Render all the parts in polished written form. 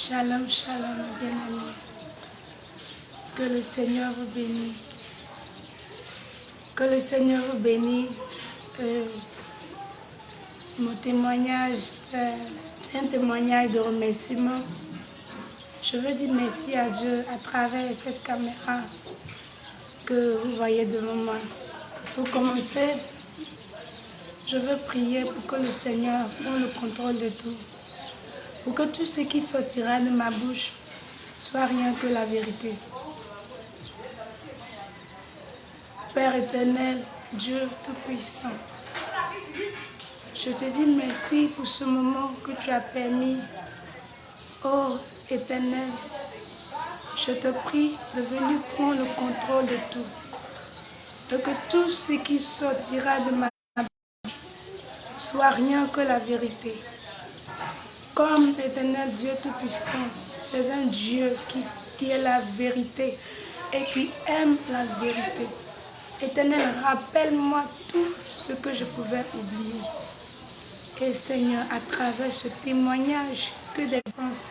Shalom, shalom, bien-aimés. Que le Seigneur vous bénisse. Que le Seigneur vous bénisse. Mon témoignage, c'est un témoignage de remerciement. Je veux dire merci à Dieu à travers cette caméra que vous voyez devant moi. Pour commencer, je veux prier pour que le Seigneur prenne le contrôle de tout. Pour que tout ce qui sortira de ma bouche soit rien que la vérité. Père éternel, Dieu Tout-Puissant, je te dis merci pour ce moment que tu as permis. Oh éternel, je te prie de venir prendre le contrôle de tout. Et que tout ce qui sortira de ma bouche soit rien que la vérité. Comme l'éternel Dieu Tout-Puissant, c'est un Dieu qui est la vérité et qui aime la vérité. Éternel, rappelle-moi tout ce que je pouvais oublier. Et Seigneur, à travers ce témoignage que des penses,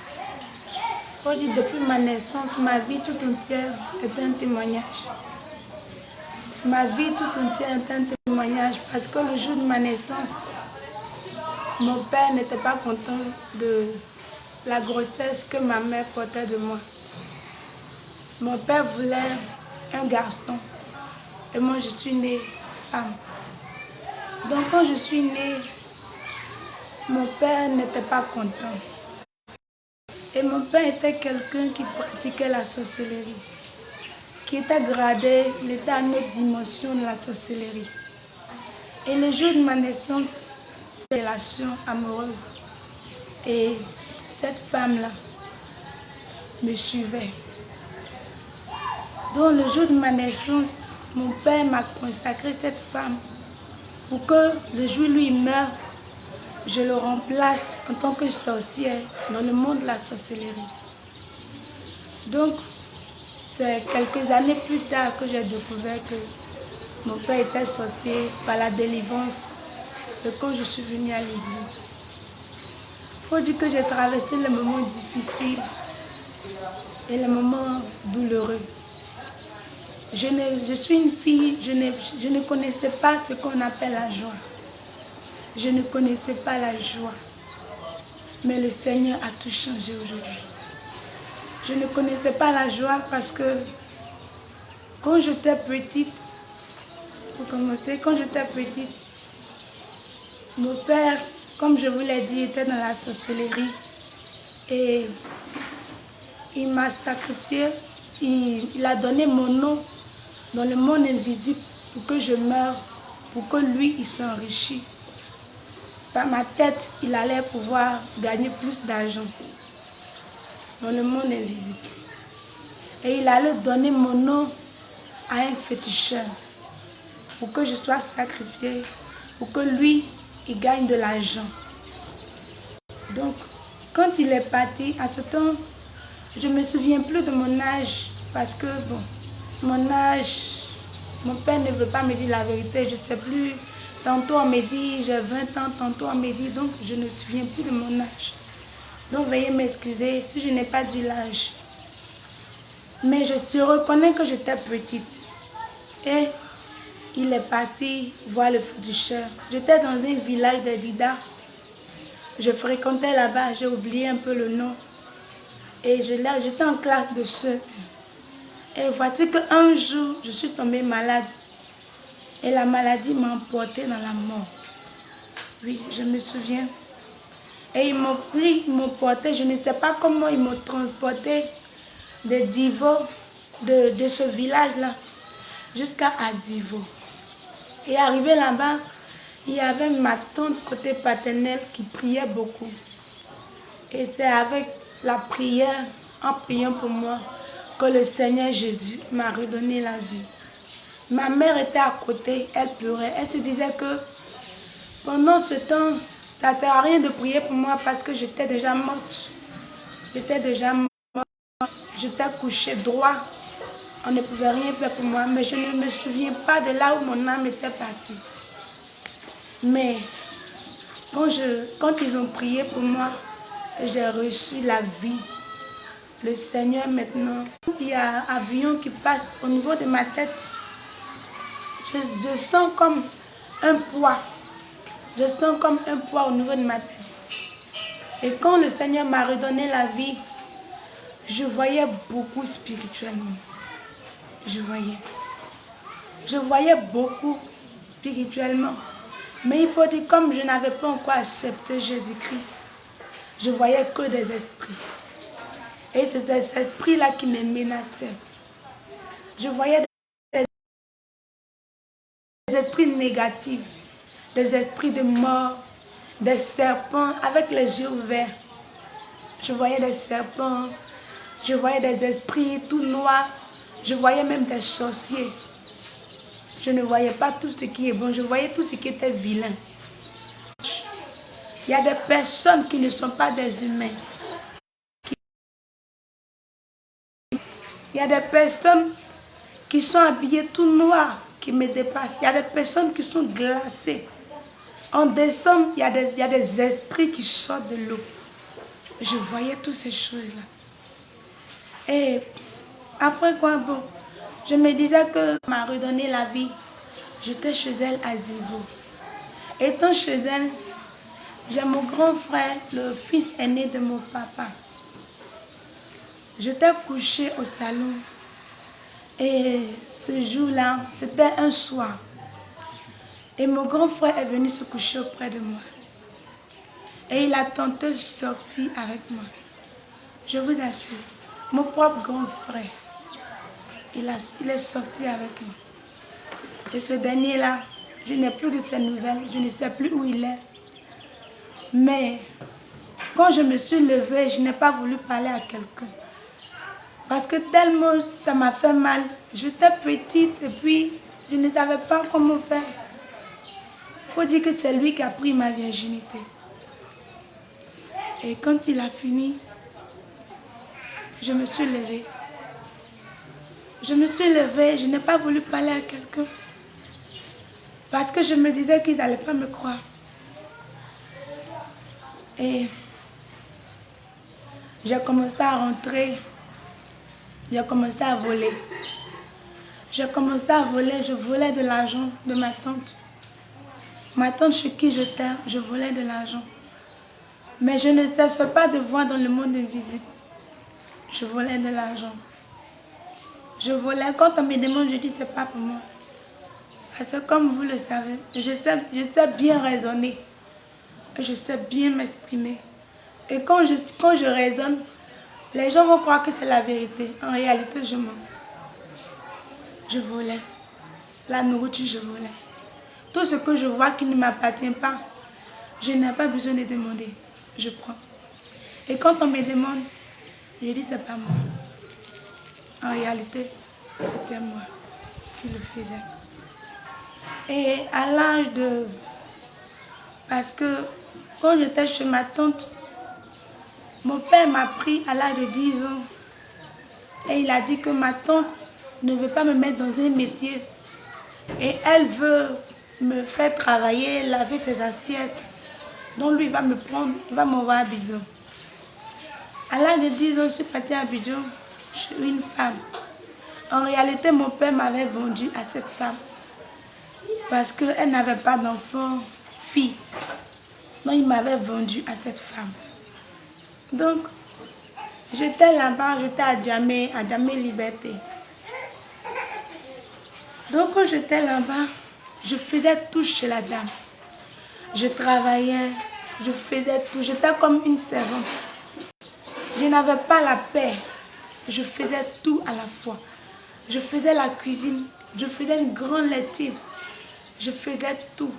on dit depuis ma naissance, ma vie tout entière est un témoignage. Ma vie tout entière est un témoignage parce que le jour de ma naissance, mon père n'était pas content de la grossesse que ma mère portait de moi. Mon père voulait un garçon et moi je suis née femme. Donc quand je suis née, mon père n'était pas content. Et mon père était quelqu'un qui pratiquait la sorcellerie, qui était gradé, il était à une autre dimension de la sorcellerie. Et le jour de ma naissance, une relation amoureuse. Et cette femme-là me suivait. Donc le jour de ma naissance, mon père m'a consacré cette femme pour que le jour où il meurt, je le remplace en tant que sorcière dans le monde de la sorcellerie. Donc, c'est quelques années plus tard que j'ai découvert que mon père était sorcier par la délivrance et quand je suis venue à l'église. Il faut dire que j'ai traversé les moments difficiles et les moments douloureux. Je suis une fille, je ne connaissais pas ce qu'on appelle la joie. Je ne connaissais pas la joie. Mais le Seigneur a tout changé aujourd'hui. Je ne connaissais pas la joie parce que quand j'étais petite, pour commencer, quand j'étais petite, mon père, comme je vous l'ai dit, était dans la sorcellerie et il m'a sacrifié, il a donné mon nom dans le monde invisible pour que je meure, pour que lui, il s'enrichisse. Par ma tête, il allait pouvoir gagner plus d'argent dans le monde invisible. Et il allait donner mon nom à un féticheur pour que je sois sacrifiée, pour que lui, il gagne de l'argent. Donc, quand il est parti, à ce temps, je ne me souviens plus de mon âge parce que, bon, mon âge, mon père ne veut pas me dire la vérité, je ne sais plus. Tantôt on me dit j'ai 20 ans, tantôt on me dit, donc je ne me souviens plus de mon âge. Donc veuillez m'excuser si je n'ai pas dit l'âge. Mais je reconnais que j'étais petite. Et il est parti voir le féticheur. J'étais dans un village de Dida. Je fréquentais là-bas, j'ai oublié un peu le nom. Et j'étais en classe de CE1. Et voici qu'un jour, je suis tombée malade. Et la maladie m'a emportée dans la mort. Oui, je me souviens. Et ils m'ont pris, ils m'ont porté, je ne sais pas comment ils m'ont transporté de Divo, de ce village-là, jusqu'à Divo. Et arrivé là-bas, il y avait ma tante côté paternel qui priait beaucoup. Et c'est avec la prière, en priant pour moi, que le Seigneur Jésus m'a redonné la vie. Ma mère était à côté, elle pleurait. Elle se disait que pendant ce temps, ça ne sert à rien de prier pour moi parce que j'étais déjà morte. J'étais déjà morte. J'étais couchée droit. On ne pouvait rien faire pour moi. Mais je ne me souviens pas de là où mon âme était partie. Mais quand ils ont prié pour moi, j'ai reçu la vie. le Seigneur maintenant, il y a un avion qui passe au niveau de ma tête. Je sens comme un poids. Je sens comme un poids au niveau de ma tête. Et quand le Seigneur m'a redonné la vie, je voyais beaucoup spirituellement. Je voyais beaucoup spirituellement. Mais il faut dire, comme je n'avais pas encore accepté Jésus-Christ, je voyais que des esprits. Et c'était ces esprits-là qui me menaçaient. Je voyais des esprits négatifs, des esprits de mort, des serpents avec les yeux ouverts. Je voyais des serpents, je voyais des esprits tout noirs, je voyais même des sorciers. Je ne voyais pas tout ce qui est bon, je voyais tout ce qui était vilain. Il y a des personnes qui ne sont pas des humains. Il y a des personnes qui sont habillées tout noir, qui me dépassent. Il y a des personnes qui sont glacées. En décembre, il y a des esprits qui sortent de l'eau. Je voyais toutes ces choses-là. Et après quoi, bon, je me disais que m'a redonné la vie. J'étais chez elle à Vivo. Étant chez elle, j'ai mon grand frère, le fils aîné de mon papa. J'étais couchée au salon. Et ce jour-là, c'était un soir. Et mon grand frère est venu se coucher auprès de moi. Et il a tenté de sortir avec moi. Je vous assure, mon propre grand frère, il est sorti avec moi. Et ce dernier-là, je n'ai plus de ses nouvelles, je ne sais plus où il est. Mais quand je me suis levée, je n'ai pas voulu parler à quelqu'un. Parce que tellement ça m'a fait mal. J'étais petite et puis je ne savais pas comment faire. Il faut dire que c'est lui qui a pris ma virginité. Et quand il a fini, je me suis levée. Je me suis levée, je n'ai pas voulu parler à quelqu'un. Parce que je me disais qu'ils n'allaient pas me croire. Et j'ai commencé à rentrer. J'ai commencé à voler. J'ai commencé à voler, je volais de l'argent de ma tante. Ma tante chez qui j'étais, je volais de l'argent. Mais je ne cesse pas de voir dans le monde invisible. Je volais de l'argent. Je volais. Quand on me demande, je dis c'est pas pour moi. Parce que comme vous le savez, je sais bien raisonner. Je sais bien m'exprimer. Et quand je raisonne, les gens vont croire que c'est la vérité. En réalité, je mens. Je volais. La nourriture, je volais. Tout ce que je vois qui ne m'appartient pas, je n'ai pas besoin de demander. Je prends. Et quand on me demande, je dis c'est pas moi. En réalité, c'était moi qui le faisais. Et à l'âge de... Parce que quand j'étais chez ma tante, mon père m'a pris à l'âge de 10 ans. Et il a dit que ma tante ne veut pas me mettre dans un métier. Et elle veut me faire travailler, laver ses assiettes. Donc lui, il va me prendre, il va m'envoyer à Abidjan. À l'âge de 10 ans, je suis partie à Abidjan chez une femme. En réalité, mon père m'avait vendu à cette femme. Parce qu'elle n'avait pas d'enfant, fille. Donc il m'avait vendu à cette femme. Donc, j'étais là-bas, j'étais à Djamé Liberté. Donc quand j'étais là-bas, je faisais tout chez la dame. Je travaillais, je faisais tout. J'étais comme une servante. Je n'avais pas la paix. Je faisais tout à la fois. Je faisais la cuisine. Je faisais une grande lessive. Je faisais tout.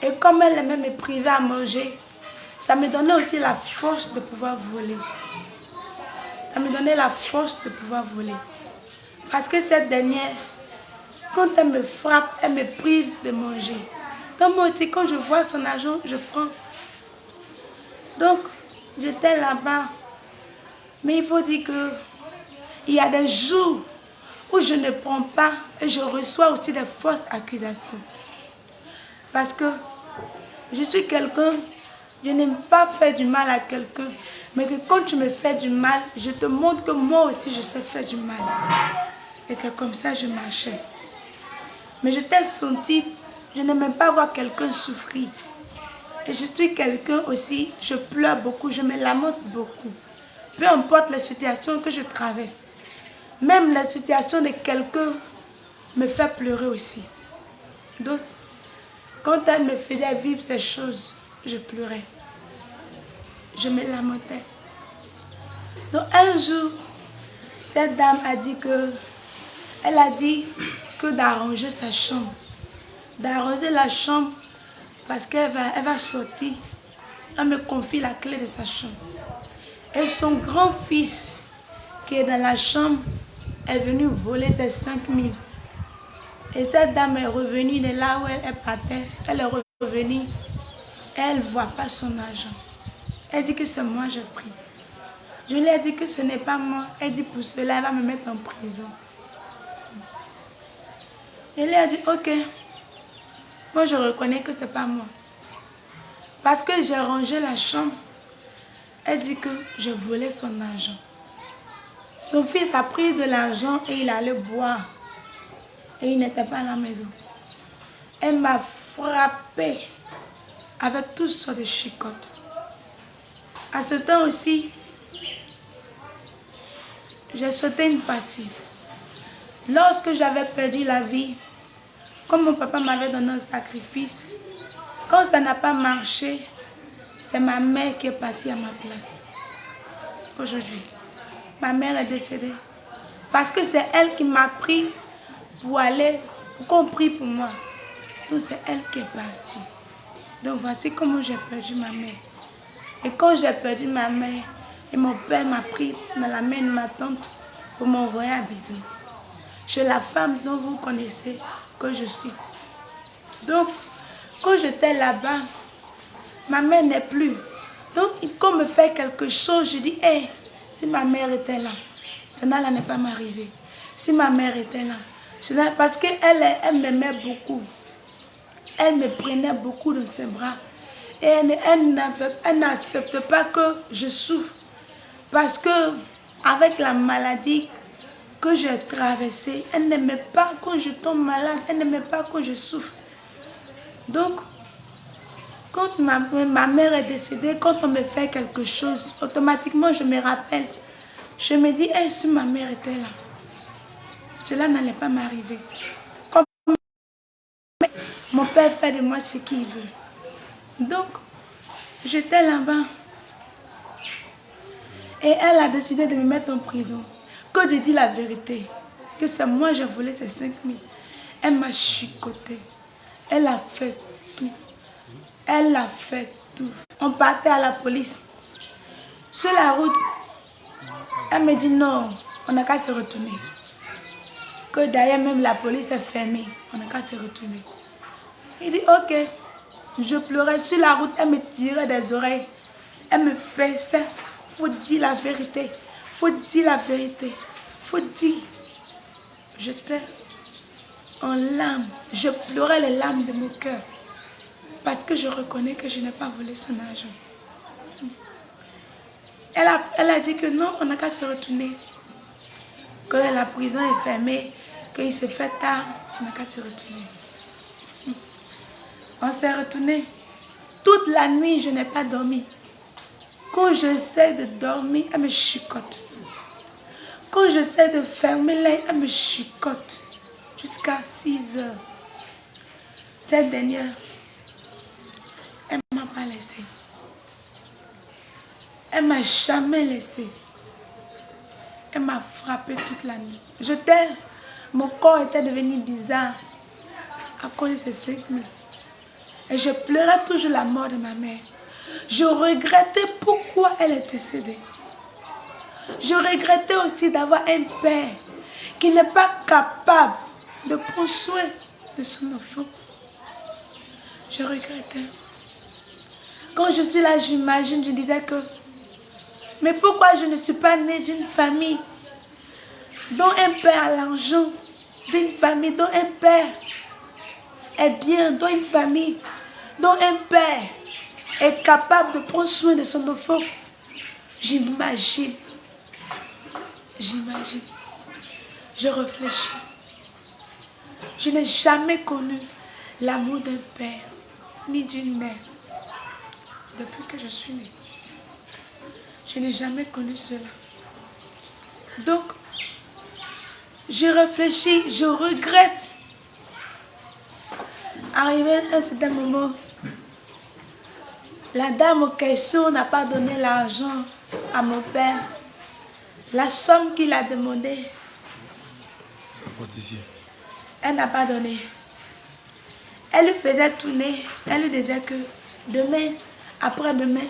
Et comme elle aimait me priver à manger, ça me donnait aussi la force de pouvoir voler. Ça me donnait la force de pouvoir voler. Parce que cette dernière, quand elle me frappe, elle me prive de manger. Donc moi aussi, quand je vois son argent, je prends. Donc, j'étais là-bas. Mais il faut dire qu'il y a des jours où je ne prends pas et je reçois aussi des fausses accusations. Parce que je suis quelqu'un, Je n'aime pas faire du mal à quelqu'un. Mais que quand tu me fais du mal, je te montre que moi aussi je sais faire du mal. Et c'est comme ça que je marchais. Mais je t'ai senti, je n'aime pas voir quelqu'un souffrir. Et je suis quelqu'un aussi, je pleure beaucoup, je me lamente beaucoup. Peu importe les situations que je traverse. Même la situation de quelqu'un me fait pleurer aussi. Donc, quand elle me faisait vivre ces choses, je pleurais. Je me lamentais. Donc un jour, cette dame a dit que, elle a dit que d'arranger sa chambre. D'arranger la chambre parce qu'elle va sortir. Elle me confie la clé de sa chambre. Et son grand-fils qui est dans la chambre est venu voler ses 5 000. Et cette dame est revenue de là où elle partait. Elle est revenue. Elle ne voit pas son argent. Elle dit que c'est moi j'ai pris. Je lui ai dit que ce n'est pas moi. Elle dit pour cela, elle va me mettre en prison. Je lui ai dit, ok. Moi, je reconnais que ce n'est pas moi. Parce que j'ai rangé la chambre. Elle dit que je volais son argent. Son fils a pris de l'argent et il allait boire. Et il n'était pas à la maison. Elle m'a frappé avec toutes sortes de chicottes. À ce temps aussi, j'ai sauté une partie. Lorsque j'avais perdu la vie, comme mon papa m'avait donné un sacrifice, quand ça n'a pas marché, c'est ma mère qui est partie à ma place. Aujourd'hui, ma mère est décédée. Parce que c'est elle qui m'a pris pour aller, pour qu'on prie pour moi. Donc c'est elle qui est partie. Donc voici comment j'ai perdu ma mère. Et quand j'ai perdu ma mère, et mon père m'a pris dans la main de ma tante pour m'envoyer à Abidjan. Chez la femme dont vous connaissez, que je cite. Donc, quand j'étais là-bas, ma mère n'est plus. Donc, quand on me fait quelque chose, je dis, hé, si ma mère était là, cela n'est pas m'arriver. Si ma mère était là, parce qu'elle m'aimait beaucoup. Elle me prenait beaucoup dans ses bras. Et elle n'accepte pas que je souffre. Parce que, avec la maladie que j'ai traversée, elle n'aimait pas quand je tombe malade, elle n'aimait pas quand je souffre. Donc, quand ma mère est décédée, quand on me fait quelque chose, automatiquement je me rappelle. Je me dis, hey, si ma mère était là, cela n'allait pas m'arriver. Comme mon père fait de moi ce qu'il veut. Donc, j'étais là-bas. Et elle a décidé de me mettre en prison. Que je dis la vérité, que c'est moi j'ai volé ces 5 000. Elle m'a chicoté. Elle a fait tout. Elle a fait tout. On partait à la police. Sur la route, elle me dit non, on n'a qu'à se retourner. Que d'ailleurs même la police est fermée, on n'a qu'à se retourner. Il dit ok. Je pleurais sur la route, elle me tirait des oreilles. Elle me baissait. Faut dire la vérité. Faut dire la vérité. Faut dire. J'étais en larmes. Je pleurais les larmes de mon cœur. Parce que je reconnais que je n'ai pas volé son argent. Elle a dit que non, on n'a qu'à se retourner. Que la prison est fermée, qu'il se fait tard, on n'a qu'à se retourner. On s'est retourné. Toute la nuit, je n'ai pas dormi. Quand j'essaie de dormir, elle me chicote. Quand j'essaie de fermer l'œil, elle me chicote. Jusqu'à 6 heures. Cette dernière, elle ne m'a pas laissé. Elle ne m'a jamais laissé. Elle m'a frappé toute la nuit. Mon corps était devenu bizarre à cause de ces 5 000. Et je pleurais toujours la mort de ma mère. Je regrettais pourquoi elle est décédée. Je regrettais aussi d'avoir un père qui n'est pas capable de prendre soin de son enfant. Je regrettais. Quand je suis là, j'imagine, je disais que mais pourquoi je ne suis pas née d'une famille dont un père a l'argent, d'une famille dont un père est bien, dont une famille, dont un père est capable de prendre soin de son enfant. J'imagine. J'imagine. Je réfléchis. Je n'ai jamais connu l'amour d'un père ni d'une mère depuis que je suis née. Je n'ai jamais connu cela. Donc, je réfléchis, je regrette. Arrivé à un certain moment, la dame en question n'a pas donné l'argent à mon père. La somme qu'il a demandé, elle n'a pas donné. Elle lui faisait tourner, elle lui disait que demain, après-demain,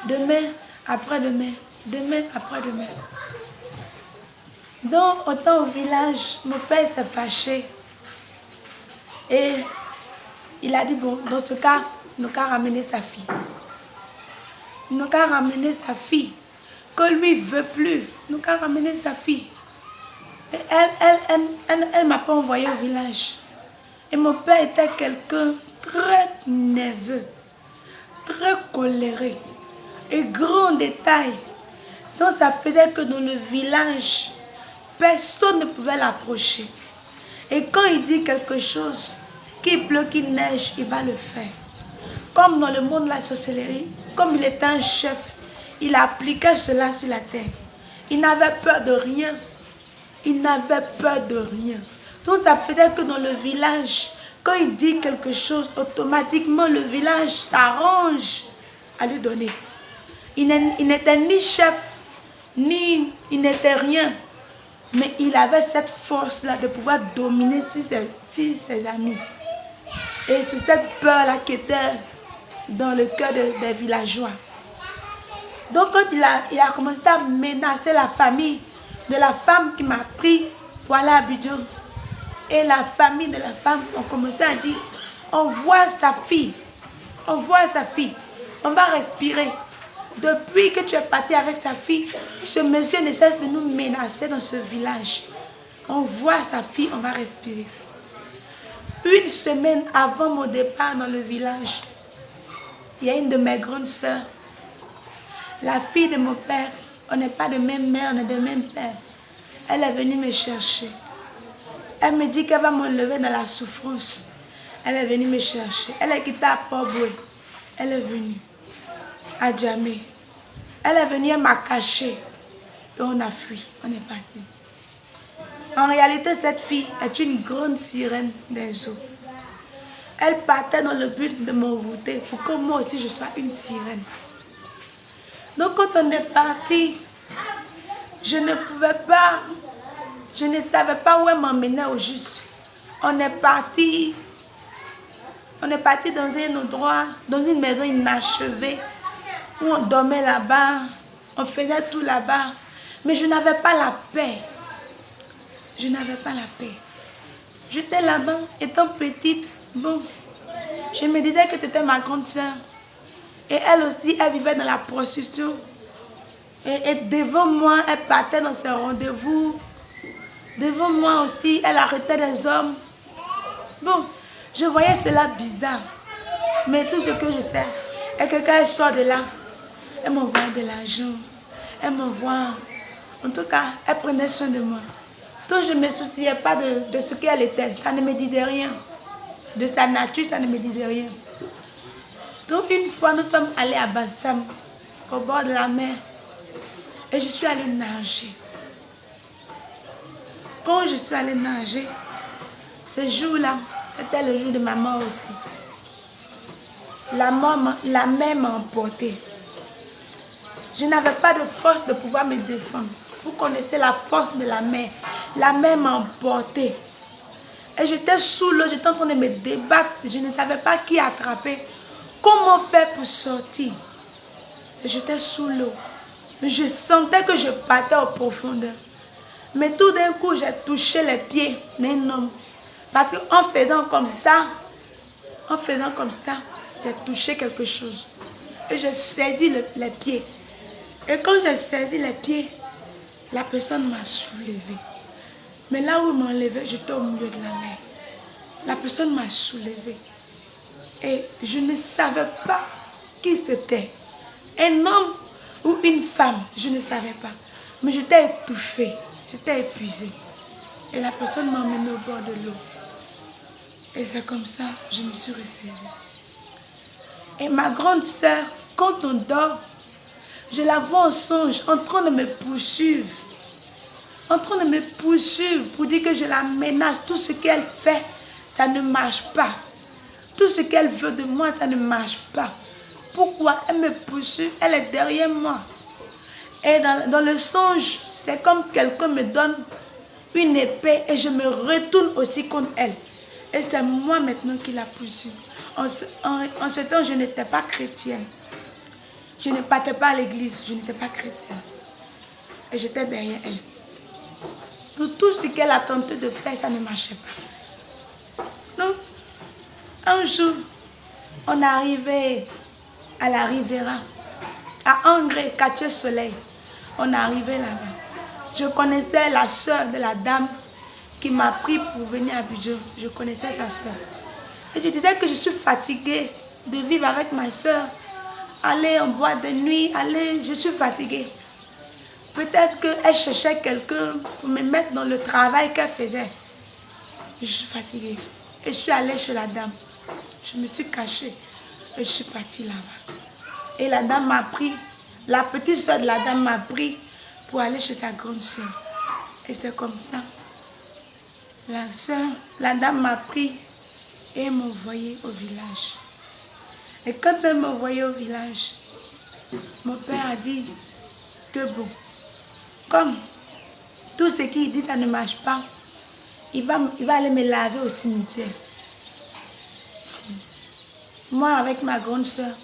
demain, après-demain, demain, après-demain. Donc, autant au village, mon père s'est fâché. Et il a dit, bon, dans ce cas, il n'a qu'à ramener sa fille. Il n'a qu'à ramener sa fille. Que lui ne veut plus. Il n'a qu'à ramener sa fille. Et elle ne m'a pas envoyé au village. Et mon père était quelqu'un très nerveux, très coléré et grand détail. Donc ça faisait que dans le village, personne ne pouvait l'approcher. Et quand il dit quelque chose, qu'il pleut, qu'il neige, il va le faire. Comme dans le monde de la sorcellerie, comme il était un chef, il appliquait cela sur la terre. Il n'avait peur de rien. Il n'avait peur de rien. Donc ça faisait que dans le village, quand il dit quelque chose, automatiquement le village s'arrange à lui donner. Il n'était ni chef, ni il n'était rien. Mais il avait cette force-là de pouvoir dominer sur ses amis. Et c'est cette peur-là qui était dans le cœur des villageois. Donc quand il a commencé à menacer la famille de la femme qui m'a pris pour aller à Abidjan, et la famille de la femme ont commencé à dire, on voit sa fille, on voit sa fille, on va respirer. Depuis que tu es parti avec sa fille, ce monsieur ne cesse de nous menacer dans ce village. On voit sa fille, on va respirer. Une semaine avant mon départ dans le village, il y a une de mes grandes sœurs, la fille de mon père, on n'est pas de même mère, on est de même père. Elle est venue me chercher. Elle me dit qu'elle va m'enlever dans la souffrance. Elle est venue me chercher. Elle est quittée à Port-Boué. Elle est venue à Djamé. Elle est venue, elle m'a caché. Et on a fui, on est parti. En réalité, cette fille est une grande sirène des eaux. Elle partait dans le but de m'envoûter pour que moi aussi je sois une sirène. Donc quand on est parti, je ne pouvais pas, je ne savais pas où elle m'emmenait au juste. On est parti dans un endroit, dans une maison inachevée, où on dormait là-bas, on faisait tout là-bas. Mais je n'avais pas la paix. Je n'avais pas la paix. J'étais là-bas, étant petite, bon, je me disais que tu étais ma grande soeur. Et elle aussi, elle vivait dans la prostitution. Et devant moi, elle partait dans ses rendez-vous. Devant moi aussi, elle arrêtait des hommes. Bon, je voyais cela bizarre. Mais tout ce que je sais est que quand elle sort de là, elle m'envoyait de l'argent. Elle m'envoie. En tout cas, elle prenait soin de moi. Donc je ne me souciais pas de ce qu'elle était. Ça ne me disait rien. De sa nature, ça ne me disait rien. Donc une fois, nous sommes allés à Bassam, au bord de la mer. Et je suis allée nager. Quand je suis allée nager, ce jour-là, c'était le jour de ma mort aussi. La mer m'a emportée. Je n'avais pas de force de pouvoir me défendre. Vous connaissez la force de la mer. La mer m'a emportée. Et j'étais sous l'eau, j'étais en train de me débattre. Je ne savais pas qui attraper. Comment faire pour sortir? Et j'étais sous l'eau. Mais je sentais que je partais en profondeur. Mais tout d'un coup, j'ai touché les pieds d'un homme. Parce qu'en faisant comme ça, j'ai touché quelque chose. Et j'ai saisi les pieds. Et quand j'ai saisi les pieds, la personne m'a soulevé. Mais là où il m'a enlevé, j'étais au milieu de la mer. La personne m'a soulevé. Et je ne savais pas qui c'était. Un homme ou une femme, je ne savais pas. Mais j'étais étouffée, j'étais épuisée. Et la personne m'a emmenée au bord de l'eau. Et c'est comme ça que je me suis ressaisie. Et ma grande sœur, quand on dort, je la vois en songe, en train de me poursuivre. En train de me poursuivre pour dire que je la menace. Tout ce qu'elle fait, ça ne marche pas. Tout ce qu'elle veut de moi, ça ne marche pas. Pourquoi elle me poursuit? Elle est derrière moi. Et dans le songe, c'est comme quelqu'un me donne une épée et je me retourne aussi contre elle. Et c'est moi maintenant qui la poursuis. En ce temps, je n'étais pas chrétienne. Je ne partais pas à l'église, je n'étais pas chrétienne. Et j'étais derrière elle. Donc, tout ce qu'elle a tenté de faire, ça ne marchait pas. Donc, un jour, on est arrivé à la Riviera, à Angré, quartier Soleil. On est arrivé là-bas. Je connaissais la soeur de la dame qui m'a pris pour venir à Abidjan. Je connaissais sa soeur. Et je disais que je suis fatiguée de vivre avec ma soeur. Aller en boîte de nuit, je suis fatiguée. Peut-être qu'elle cherchait quelqu'un pour me mettre dans le travail qu'elle faisait. Je suis fatiguée. Et je suis allée chez la dame. Je me suis cachée. Et je suis partie là-bas. Et la dame m'a pris. La petite soeur de la dame m'a pris pour aller chez sa grande soeur. Et c'est comme ça. La dame m'a pris et m'a envoyé au village. Et quand elle m'a envoyé au village, mon père a dit que bon, comme tout ce qu'il dit, ça ne marche pas, il va aller me laver au cimetière. Moi, avec ma grande soeur,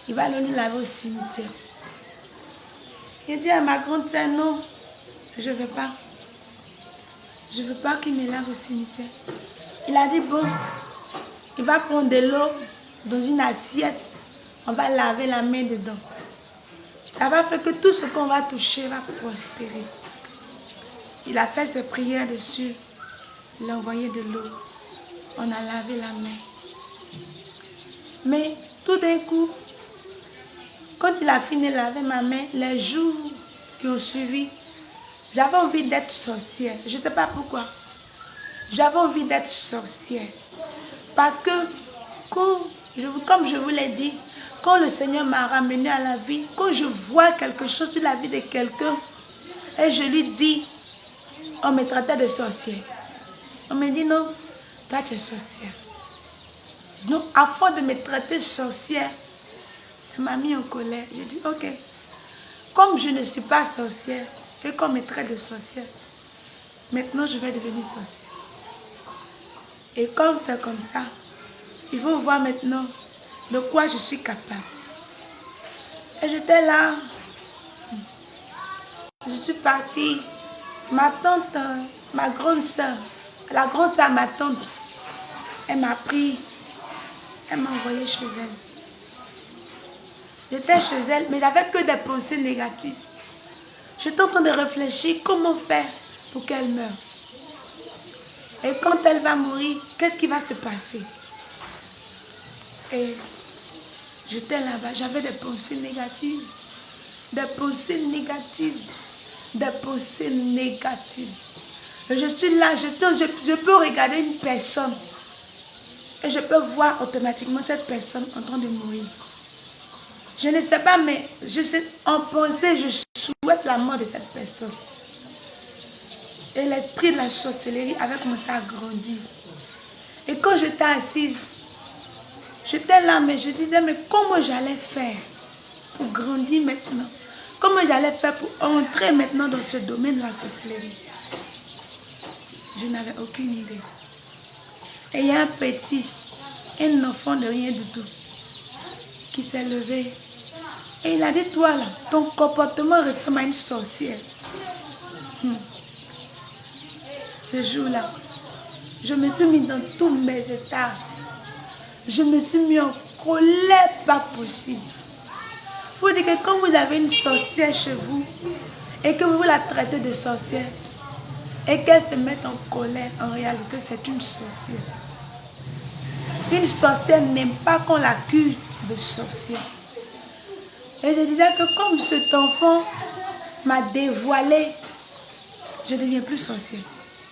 il va aller nous laver au cimetière. J'ai dit à ma grande soeur, non, je ne veux pas. Je ne veux pas qu'il me lave au cimetière. Il a dit, bon, il va prendre de l'eau dans une assiette. On va laver la main dedans. Ça va faire que tout ce qu'on va toucher va prospérer. Il a fait ses prières dessus. Il a envoyé de l'eau. On a lavé la main. Mais tout d'un coup, quand il a fini de laver ma main, les jours qui ont suivi, j'avais envie d'être sorcière. Je ne sais pas pourquoi. J'avais envie d'être sorcière. Parce que, comme je vous l'ai dit, quand le Seigneur m'a ramené à la vie, quand je vois quelque chose sur la vie de quelqu'un, et je lui dis, on me traitait de sorcière. On me dit non, toi tu es sorcière. Donc, avant de me traiter de sorcière, ça m'a mis en colère. J'ai dit, ok, comme je ne suis pas sorcière, et qu'on me traite de sorcière, maintenant je vais devenir sorcière. Et comme c'est comme ça, il faut voir maintenant de quoi je suis capable. Et j'étais là, je suis partie. Ma tante, ma grande soeur, la grande soeur, ma tante, elle m'a pris, elle m'a envoyé chez elle. J'étais chez elle, mais j'avais que des pensées négatives. J'étais en train de réfléchir comment faire pour qu'elle meure. Et quand elle va mourir, qu'est-ce qui va se passer? Et j'étais là-bas, j'avais des pensées négatives. Des pensées négatives. Des pensées négatives. Et je suis là, je peux regarder une personne. Et je peux voir automatiquement cette personne en train de mourir. Je ne sais pas, mais en pensée, je souhaite la mort de cette personne. Et l'esprit de la sorcellerie avait commencé à grandir. Et quand j'étais assise, j'étais là, mais je disais, mais comment j'allais faire pour grandir maintenant? Comment j'allais faire pour entrer maintenant dans ce domaine de la sorcellerie? Je n'avais aucune idée. Et il y a un enfant de rien du tout, qui s'est levé. Et il a dit, toi là, ton comportement ressemble à une sorcière. Ce jour-là, je me suis mis dans tous mes états. Je me suis mis en colère pas possible. Il faut dire que quand vous avez une sorcière chez vous et que vous la traitez de sorcière et qu'elle se met en colère, en réalité c'est une sorcière. Une sorcière n'aime pas qu'on l'accuse de sorcière. Et je disais que comme cet enfant m'a dévoilé, je ne deviens plus sorcière.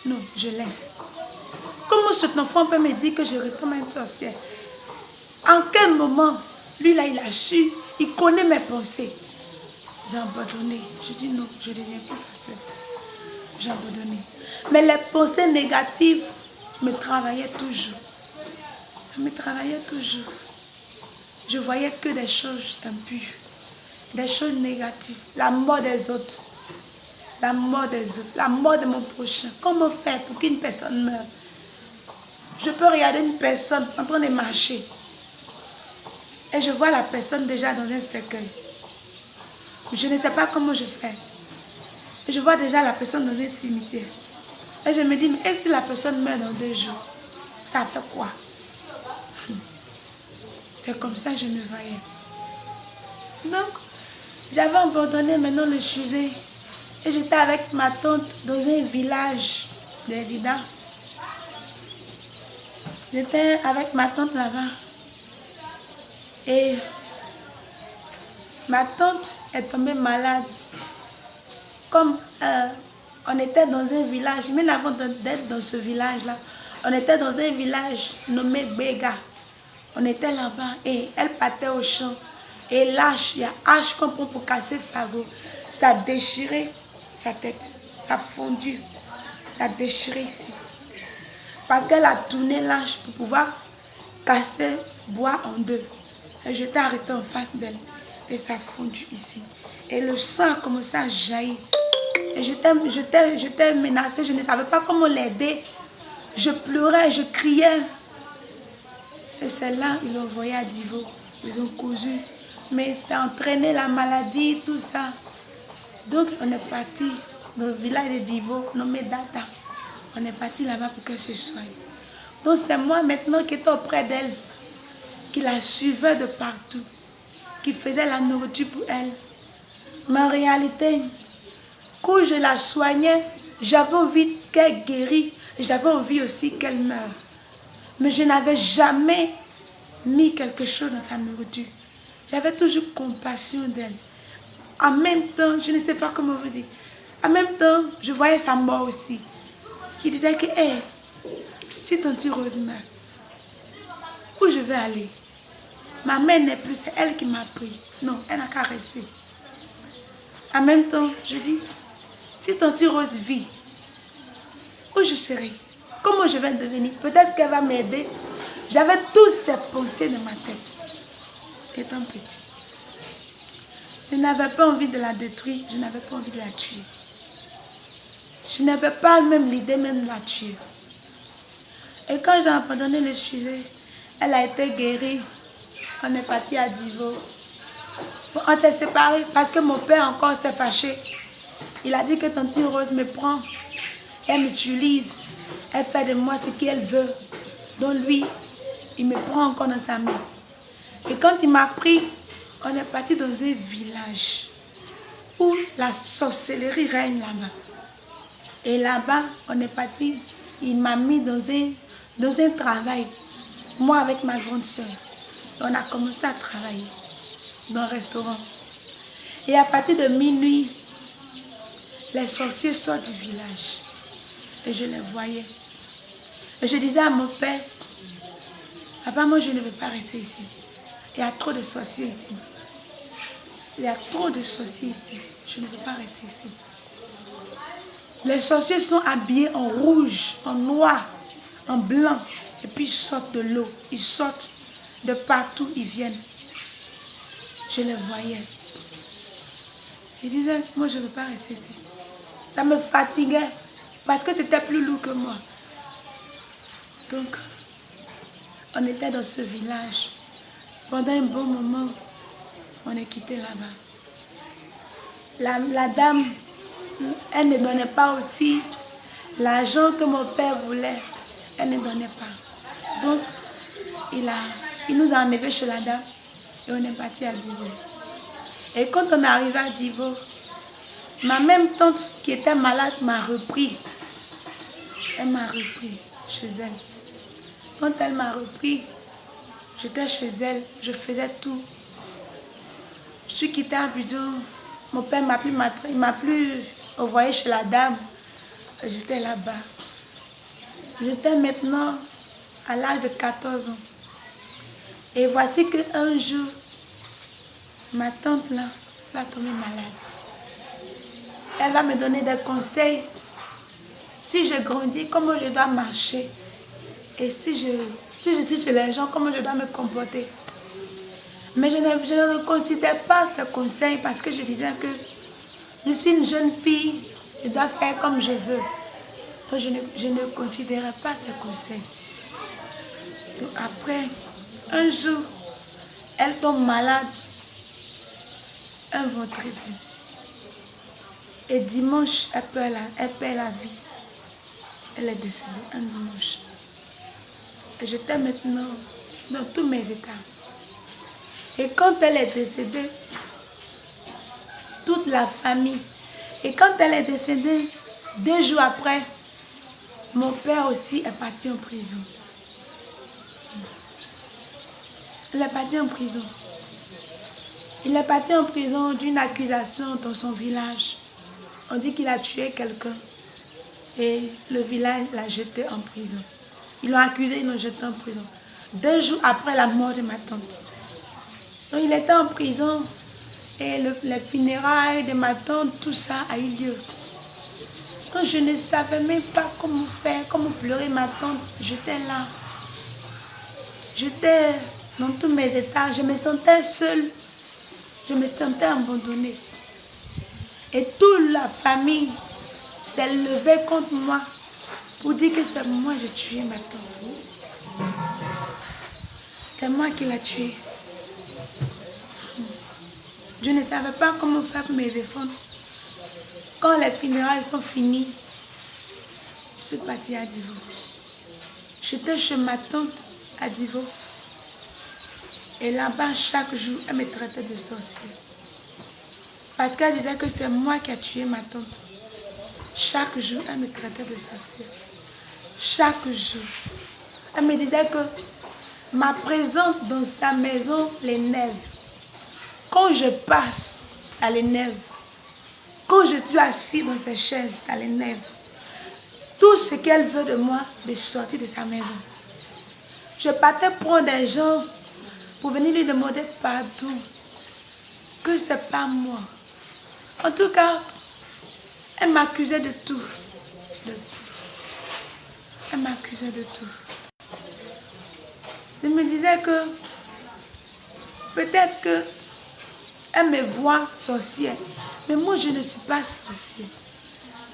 Non, je laisse. Comment cet enfant peut me dire que je ressemble à une sorcière? En quel moment, lui là, il a su, il connaît mes pensées. J'ai abandonné. Je dis non, je ne deviens plus sorcière. J'ai abandonné. Mais les pensées négatives me travaillaient toujours. Ça me travaillait toujours. Je voyais que des choses impures, des choses négatives, la mort des autres, la mort des autres, la mort de mon prochain. Comment faire pour qu'une personne meure? Je peux regarder une personne en train de marcher et je vois la personne déjà dans un cercueil. Je ne sais pas comment je fais. Et je vois déjà la personne dans un cimetière. Et je me dis, mais est-ce que la personne meurt dans 2 jours? Ça fait quoi? C'est comme ça que je me voyais. Donc, j'avais abandonné maintenant le Chusé. Et j'étais avec ma tante dans un village d'Elida. J'étais avec ma tante là-bas. Et ma tante est tombée malade. Comme on était dans un village, même avant d'être dans ce village-là, on était dans un village nommé Bega. On était là-bas et elle partait au champ. Et l'âche, il y a hache qu'on prend pour casser Fago. Ça a déchiré sa tête. Ça a fondu. Ça a déchiré ici. Parce qu'elle a tourné l'âche pour pouvoir casser bois en 2. Et j'étais arrêtée en face d'elle. Et ça a fondu ici. Et le sang a commencé à jaillir. Et j'étais menacée. Je ne savais pas comment l'aider. Je pleurais, je criais. Et c'est là qu'ils l'ont envoyé à Divo. Ils ont cousu. Mais t'as entraîné la maladie, tout ça. Donc on est parti dans le village de Divo, nommé Data. On est parti là-bas pour qu'elle se soigne. Donc c'est moi maintenant qui étais auprès d'elle, qui la suivait de partout, qui faisait la nourriture pour elle. Mais en réalité, quand je la soignais, j'avais envie qu'elle guérisse. J'avais envie aussi qu'elle meure. Mais je n'avais jamais mis quelque chose dans sa nourriture. J'avais toujours compassion d'elle. En même temps, je ne sais pas comment vous dire. En même temps, je voyais sa mort aussi. Qui disait que, hey, si tante Rose meurt, où je vais aller? Ma mère n'est plus, c'est elle qui m'a pris. Non, elle n'a qu'à rester. En même temps, je dis, si tante Rose vit, où je serai? Comment je vais devenir? Peut-être qu'elle va m'aider. J'avais toutes ces pensées dans ma tête, étant petite. Je n'avais pas envie de la détruire, je n'avais pas envie de la tuer. Je n'avais pas même l'idée même de la tuer. Et quand j'ai abandonné le sujet, elle a été guérie. On est parti à Divo. On s'est séparés parce que mon père encore s'est fâché. Il a dit que tante Rose me prend, elle m'utilise, elle fait de moi ce qu'elle veut. Donc lui, il me prend encore dans sa main. Et quand il m'a pris, on est parti dans un village où la sorcellerie règne là-bas. Et là-bas, on est parti, il m'a mis dans un travail, moi avec ma grande soeur. On a commencé à travailler dans un restaurant. Et à partir de minuit, les sorciers sortent du village. Et je les voyais. Et je disais à mon père, papa, moi je ne veux pas rester ici. Il y a trop de sorciers ici. Il y a trop de sorciers ici. Je ne veux pas rester ici. Les sorciers sont habillés en rouge, en noir, en blanc. Et puis ils sortent de l'eau. Ils sortent de partout, ils viennent. Je les voyais. Je disais, moi je ne veux pas rester ici. Ça me fatiguait. Parce que c'était plus lourd que moi. Donc, on était dans ce village. Pendant un bon moment, on est quitté là-bas. La dame, elle ne donnait pas aussi l'argent que mon père voulait. Elle ne donnait pas. Donc, il nous a enlevés chez la dame et on est parti à Divo. Et quand on est arrivé à Divo, ma même tante qui était malade m'a repris. Elle m'a repris chez elle. Quand elle m'a repris, j'étais chez elle, je faisais tout. Je suis quittée à Abidjan. Mon père il m'a plus envoyé chez la dame. J'étais là-bas. J'étais maintenant à l'âge de 14 ans. Et voici qu'un jour, ma tante là va tomber malade. Elle va me donner des conseils. Si je grandis, comment je dois marcher. Et si je suis chez les gens, comment je dois me comporter. Mais je ne considère pas ce conseil parce que je disais que je suis une jeune fille, je dois faire comme je veux. Donc je ne considérais pas ce conseil. Donc après, un jour, elle tombe malade, un vendredi. Et dimanche, elle perd la vie. Elle est décédée un dimanche. Et j'étais maintenant dans tous mes états. Et quand elle est décédée, toute la famille. Et quand elle est décédée, 2 jours après, mon père aussi est parti en prison. Il est parti en prison. Il est parti en prison d'une accusation dans son village. On dit qu'il a tué quelqu'un. Et le village l'a jeté en prison. Ils l'ont accusé, ils l'ont jeté en prison. 2 jours après la mort de ma tante. Donc il était en prison. Et les funérailles de ma tante, tout ça a eu lieu. Donc je ne savais même pas comment faire, comment pleurer ma tante. J'étais là. J'étais dans tous mes états. Je me sentais seule. Je me sentais abandonnée. Et toute la famille s'est levée contre moi pour dire que c'est moi qui ai tué ma tante. C'est moi qui l'ai tuée. Je ne savais pas comment faire pour me défendre. Quand les funérailles sont finies, je suis partie à Divo. J'étais chez ma tante à Divo. Et là-bas, chaque jour, elle me traitait de sorcière. Parce qu'elle disait que c'est moi qui ai tué ma tante. Chaque jour, elle me traitait de sorcière. Chaque jour. Elle me disait que ma présence dans sa maison l'énerve. Quand je passe, ça l'énerve. Quand je suis assis dans ses chaises, ça l'énerve. Tout ce qu'elle veut de moi, de sortir de sa maison. Je partais prendre des gens pour venir lui demander pardon. Que ce n'est pas moi. En tout cas, elle m'accusait de tout. De tout. Elle m'accusait de tout. Je me disais que peut-être que elle me voit sorcière. Mais moi, je ne suis pas sorcière.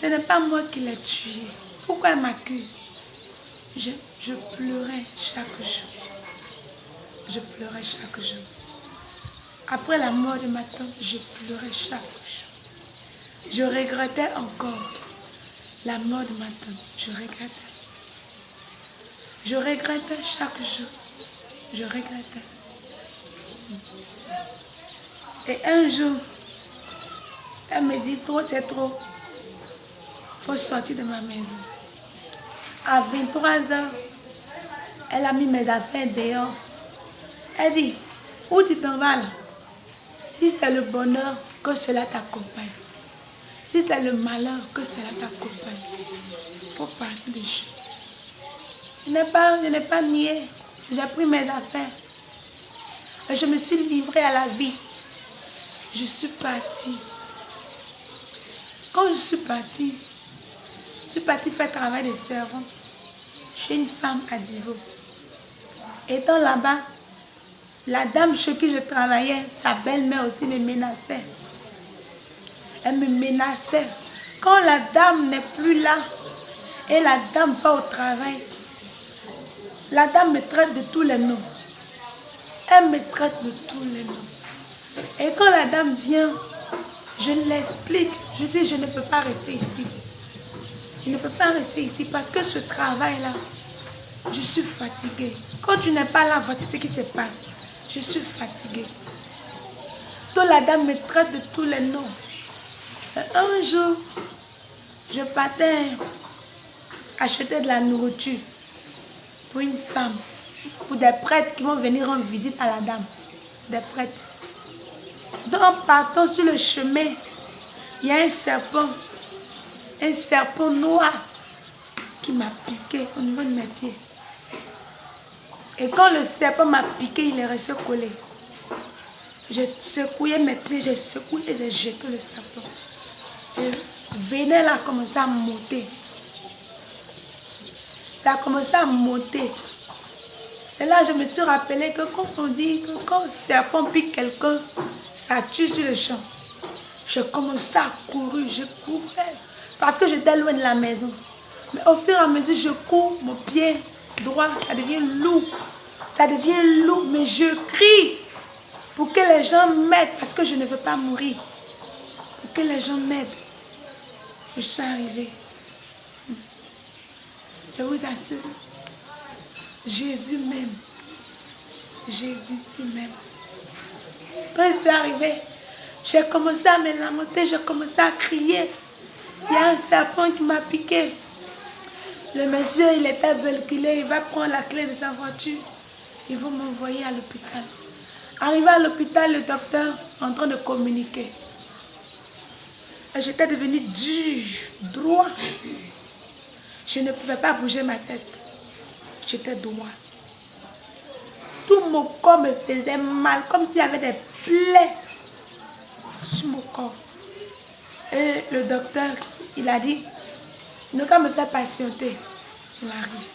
Ce n'est pas moi qui l'ai tuée. Pourquoi elle m'accuse? Je pleurais chaque jour. Je pleurais chaque jour. Après la mort de ma tante, je pleurais chaque jour. Je regrettais encore la mort de ma tante. Je regrettais. Je regrettais chaque jour. Je regrettais. Et un jour, elle me dit, trop, c'est trop. Il faut sortir de ma maison. À 23 ans, elle a mis mes affaires dehors. Elle dit, où tu t'en vas là? Si c'est le bonheur, que cela t'accompagne. Si c'est le malheur, que cela t'accompagne. Il faut partir de chez. Je n'ai pas nié. J'ai pris mes affaires. Et je me suis livrée à la vie. Je suis partie. Quand je suis partie faire travail de servante chez une femme à Divo. Étant là-bas, la dame chez qui je travaillais, sa belle-mère aussi me menaçait. Elle me menaçait. Quand la dame n'est plus là et la dame va au travail, la dame me traite de tous les noms. Elle me traite de tous les noms. Et quand la dame vient, je l'explique. Je dis, je ne peux pas rester ici. Je ne peux pas rester ici parce que ce travail-là, je suis fatiguée. Quand tu n'es pas là, voici ce qui se passe. Je suis fatiguée. Donc la dame me traite de tous les noms. Et un jour, je partais acheter de la nourriture pour une femme, pour des prêtres qui vont venir en visite à la dame. Des prêtres. Donc, en partant sur le chemin, il y a un serpent noir qui m'a piqué au niveau de mes pieds. Et quand le serpent m'a piqué, il est resté collé. J'ai secoué mes pieds, j'ai secoué et j'ai jeté le serpent. Et Vénère a commencé à monter. Ça a commencé à monter. Et là, je me suis rappelé que quand on dit que quand le serpent pique quelqu'un, ça tue sur le champ. J'ai commencé à courir, je courais. Parce que j'étais loin de la maison. Mais au fur et à mesure, je cours, mon pied droit, ça devient lourd. Ça devient lourd, mais je crie pour que les gens m'aident parce que je ne veux pas mourir. Pour que les gens m'aident. Je suis arrivée. Je vous assure, Jésus m'aime. Jésus m'aime. Quand je suis arrivée, j'ai commencé à me lamenter, j'ai commencé à crier. Il y a un serpent qui m'a piqué. Le monsieur, il était véhiculé, il va prendre la clé de sa voiture. Ils vont m'envoyer à l'hôpital. Arrivé à l'hôpital, le docteur en train de communiquer. Et j'étais devenue dure, droit. Je ne pouvais pas bouger ma tête. J'étais droit. Tout mon corps me faisait mal, comme s'il y avait des plaies sur mon corps. Et le docteur, il a dit, ne pas me faire patienter. Il arrive.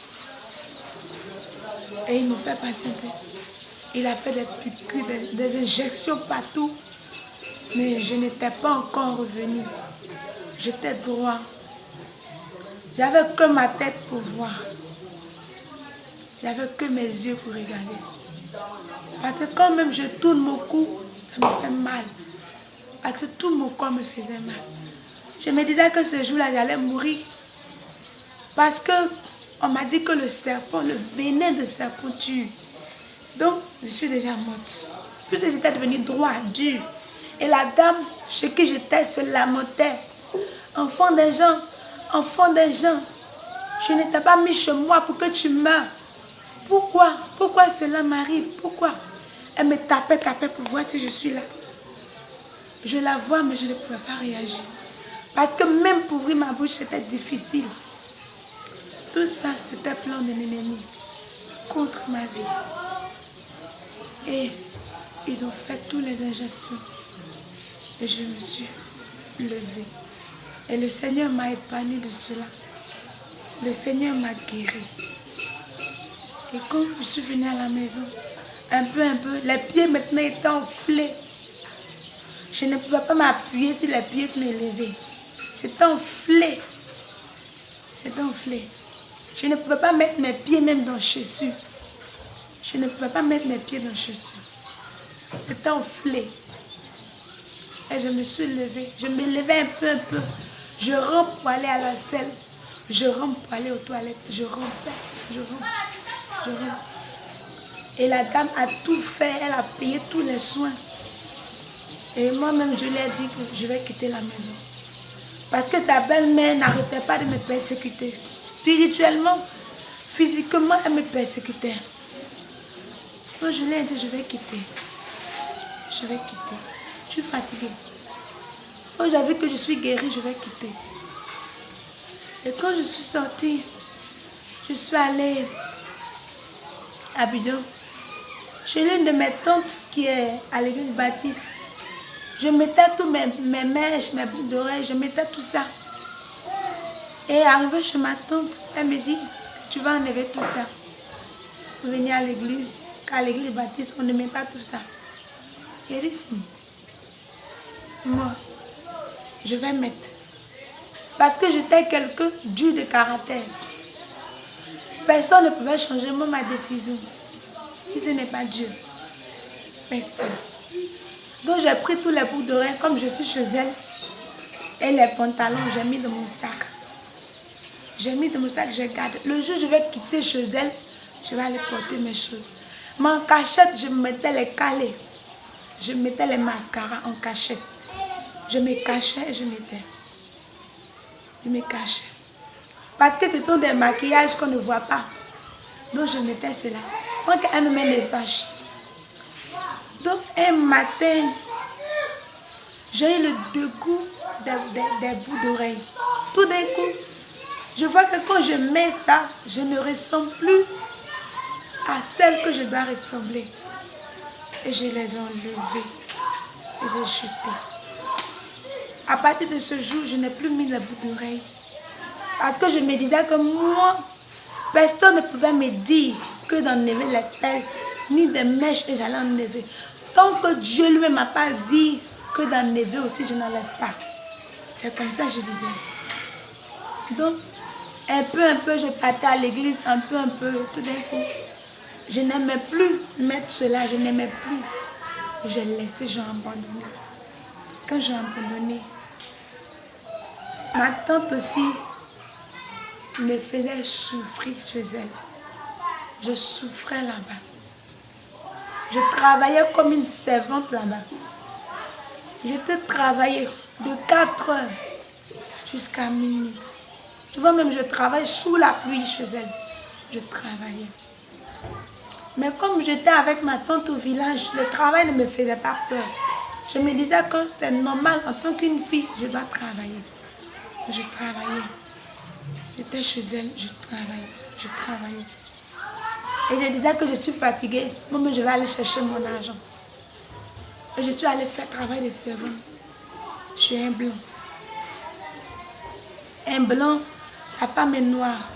Et il me fait patienter. Il a fait des piqûres, des injections partout. Mais je n'étais pas encore revenue. J'étais droit. J'avais que ma tête pour voir. J'avais que mes yeux pour regarder. Parce que quand même je tourne mon cou, ça me fait mal. Parce que tout mon corps me faisait mal. Je me disais que ce jour-là, j'allais mourir. Parce qu'on m'a dit que le serpent, le venin de serpent tue. Donc, je suis déjà morte. Puisque j'étais devenue droit, dur. Et la dame chez qui j'étais se lamentait. Enfant des gens, enfant des gens, je ne t'ai pas mis chez moi pour que tu meurs. Pourquoi? Pourquoi cela m'arrive? Pourquoi? Elle me tapait pour voir si je suis là. Je la vois, mais je ne pouvais pas réagir. Parce que même pour ouvrir ma bouche, c'était difficile. Tout ça, c'était plan de l'ennemi contre ma vie. Et ils ont fait toutes les injections. Et je me suis levée. Et le Seigneur m'a épargné de cela. Le Seigneur m'a guéri. Et quand je suis venue à la maison, un peu, les pieds maintenant étaient enflés. Je ne pouvais pas m'appuyer sur les pieds pour me lever. C'était enflé. C'était enflé. Je ne pouvais pas mettre mes pieds même dans les chaussures. Je ne pouvais pas mettre mes pieds dans les chaussures. C'était enflé. Et je me suis levée. Je me levais un peu. Je rentre pour aller à la selle. Je rentre pour aller aux toilettes. Je rentre. Et la dame a tout fait. Elle a payé tous les soins. Et moi-même, je lui ai dit que je vais quitter la maison. Parce que sa belle-mère n'arrêtait pas de me persécuter. Spirituellement, physiquement, elle me persécutait. Donc je lui ai dit, je vais quitter. Je vais quitter. Je suis fatiguée. Quand j'ai vu que je suis guérie, je vais quitter. Et quand je suis sortie, je suis allée à Bidon, chez l'une de mes tantes qui est à l'église baptiste. Je mettais tous mes mèches, mes boucles d'oreilles, je mettais tout ça. Et arrivé chez ma tante, elle me dit, tu vas enlever tout ça. Pour venir à l'église, car à l'église baptiste, on ne met pas tout ça. J'ai dit, moi, je vais mettre. Parce que j'étais quelqu'un dur de caractère. Personne ne pouvait changer ma décision. Si ce n'est pas Dieu. Personne. Donc j'ai pris tous les boucles d'oreilles comme je suis chez elle. Et les pantalons, j'ai mis dans mon sac. J'ai mis dans mon sac, je garde. Le jour où je vais quitter chez elle, je vais aller porter mes choses. Mais en cachette, je mettais les calés. Je mettais les mascaras en cachette. Je me cachais et je mettais. Je me cachais. Parce que ce sont des maquillages qu'on ne voit pas. Donc je mettais cela. Sans qu'elle me mette les saches. Donc un matin, j'ai eu le dégoût des bouts d'oreilles. Tout d'un coup, je vois que quand je mets ça, je ne ressemble plus à celle que je dois ressembler. Et je les ai enlevées. Et j'ai jeté. À partir de ce jour, je n'ai plus mis les bouts d'oreilles. Parce que je me disais que moi, personne ne pouvait me dire que d'enlever les pelles, ni des mèches, et j'allais enlever. Tant que Dieu lui m'a pas dit que d'enlever aussi, je n'enlève pas. C'est comme ça que je disais. Donc, un peu, je partais à l'église, un peu, tout d'un coup. Je n'aimais plus mettre cela, je n'aimais plus. J'ai laissé, j'ai abandonné. Quand j'ai abandonné, ma tante aussi me faisait souffrir chez elle. Je souffrais là-bas. Je travaillais comme une servante là-bas. J'étais travaillée de 4 heures jusqu'à minuit. Tu vois, même je travaille sous la pluie chez elle. Je travaillais. Mais comme j'étais avec ma tante au village, le travail ne me faisait pas peur. Je me disais que c'est normal, en tant qu'une fille, je dois travailler. Je travaillais. J'étais chez elle, je travaillais. Et je disais que je suis fatiguée. Moi, je vais aller chercher mon argent. Et je suis allée faire travail de servant. Je suis un blanc. Un blanc, sa femme est noire.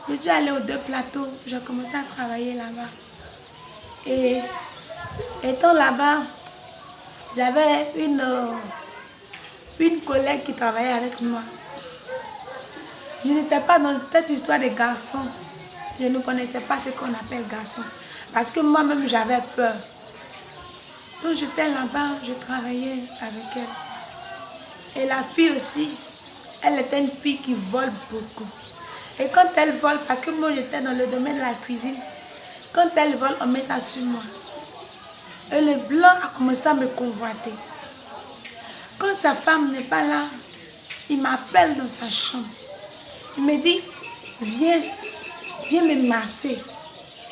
Je suis allée aux 2 plateaux. J'ai commencé à travailler là-bas. Et étant là-bas, j'avais une collègue qui travaillait avec moi. Je n'étais pas dans cette histoire de garçons. Je ne connaissais pas ce qu'on appelle garçon. Parce que moi-même, j'avais peur. Donc j'étais là-bas, je travaillais avec elle. Et la fille aussi, elle était une fille qui vole beaucoup. Et quand elle vole, parce que moi j'étais dans le domaine de la cuisine, quand elle vole, on met ça sur moi. Et le blanc a commencé à me convoiter. Quand sa femme n'est pas là, il m'appelle dans sa chambre. Il me dit, viens me masser.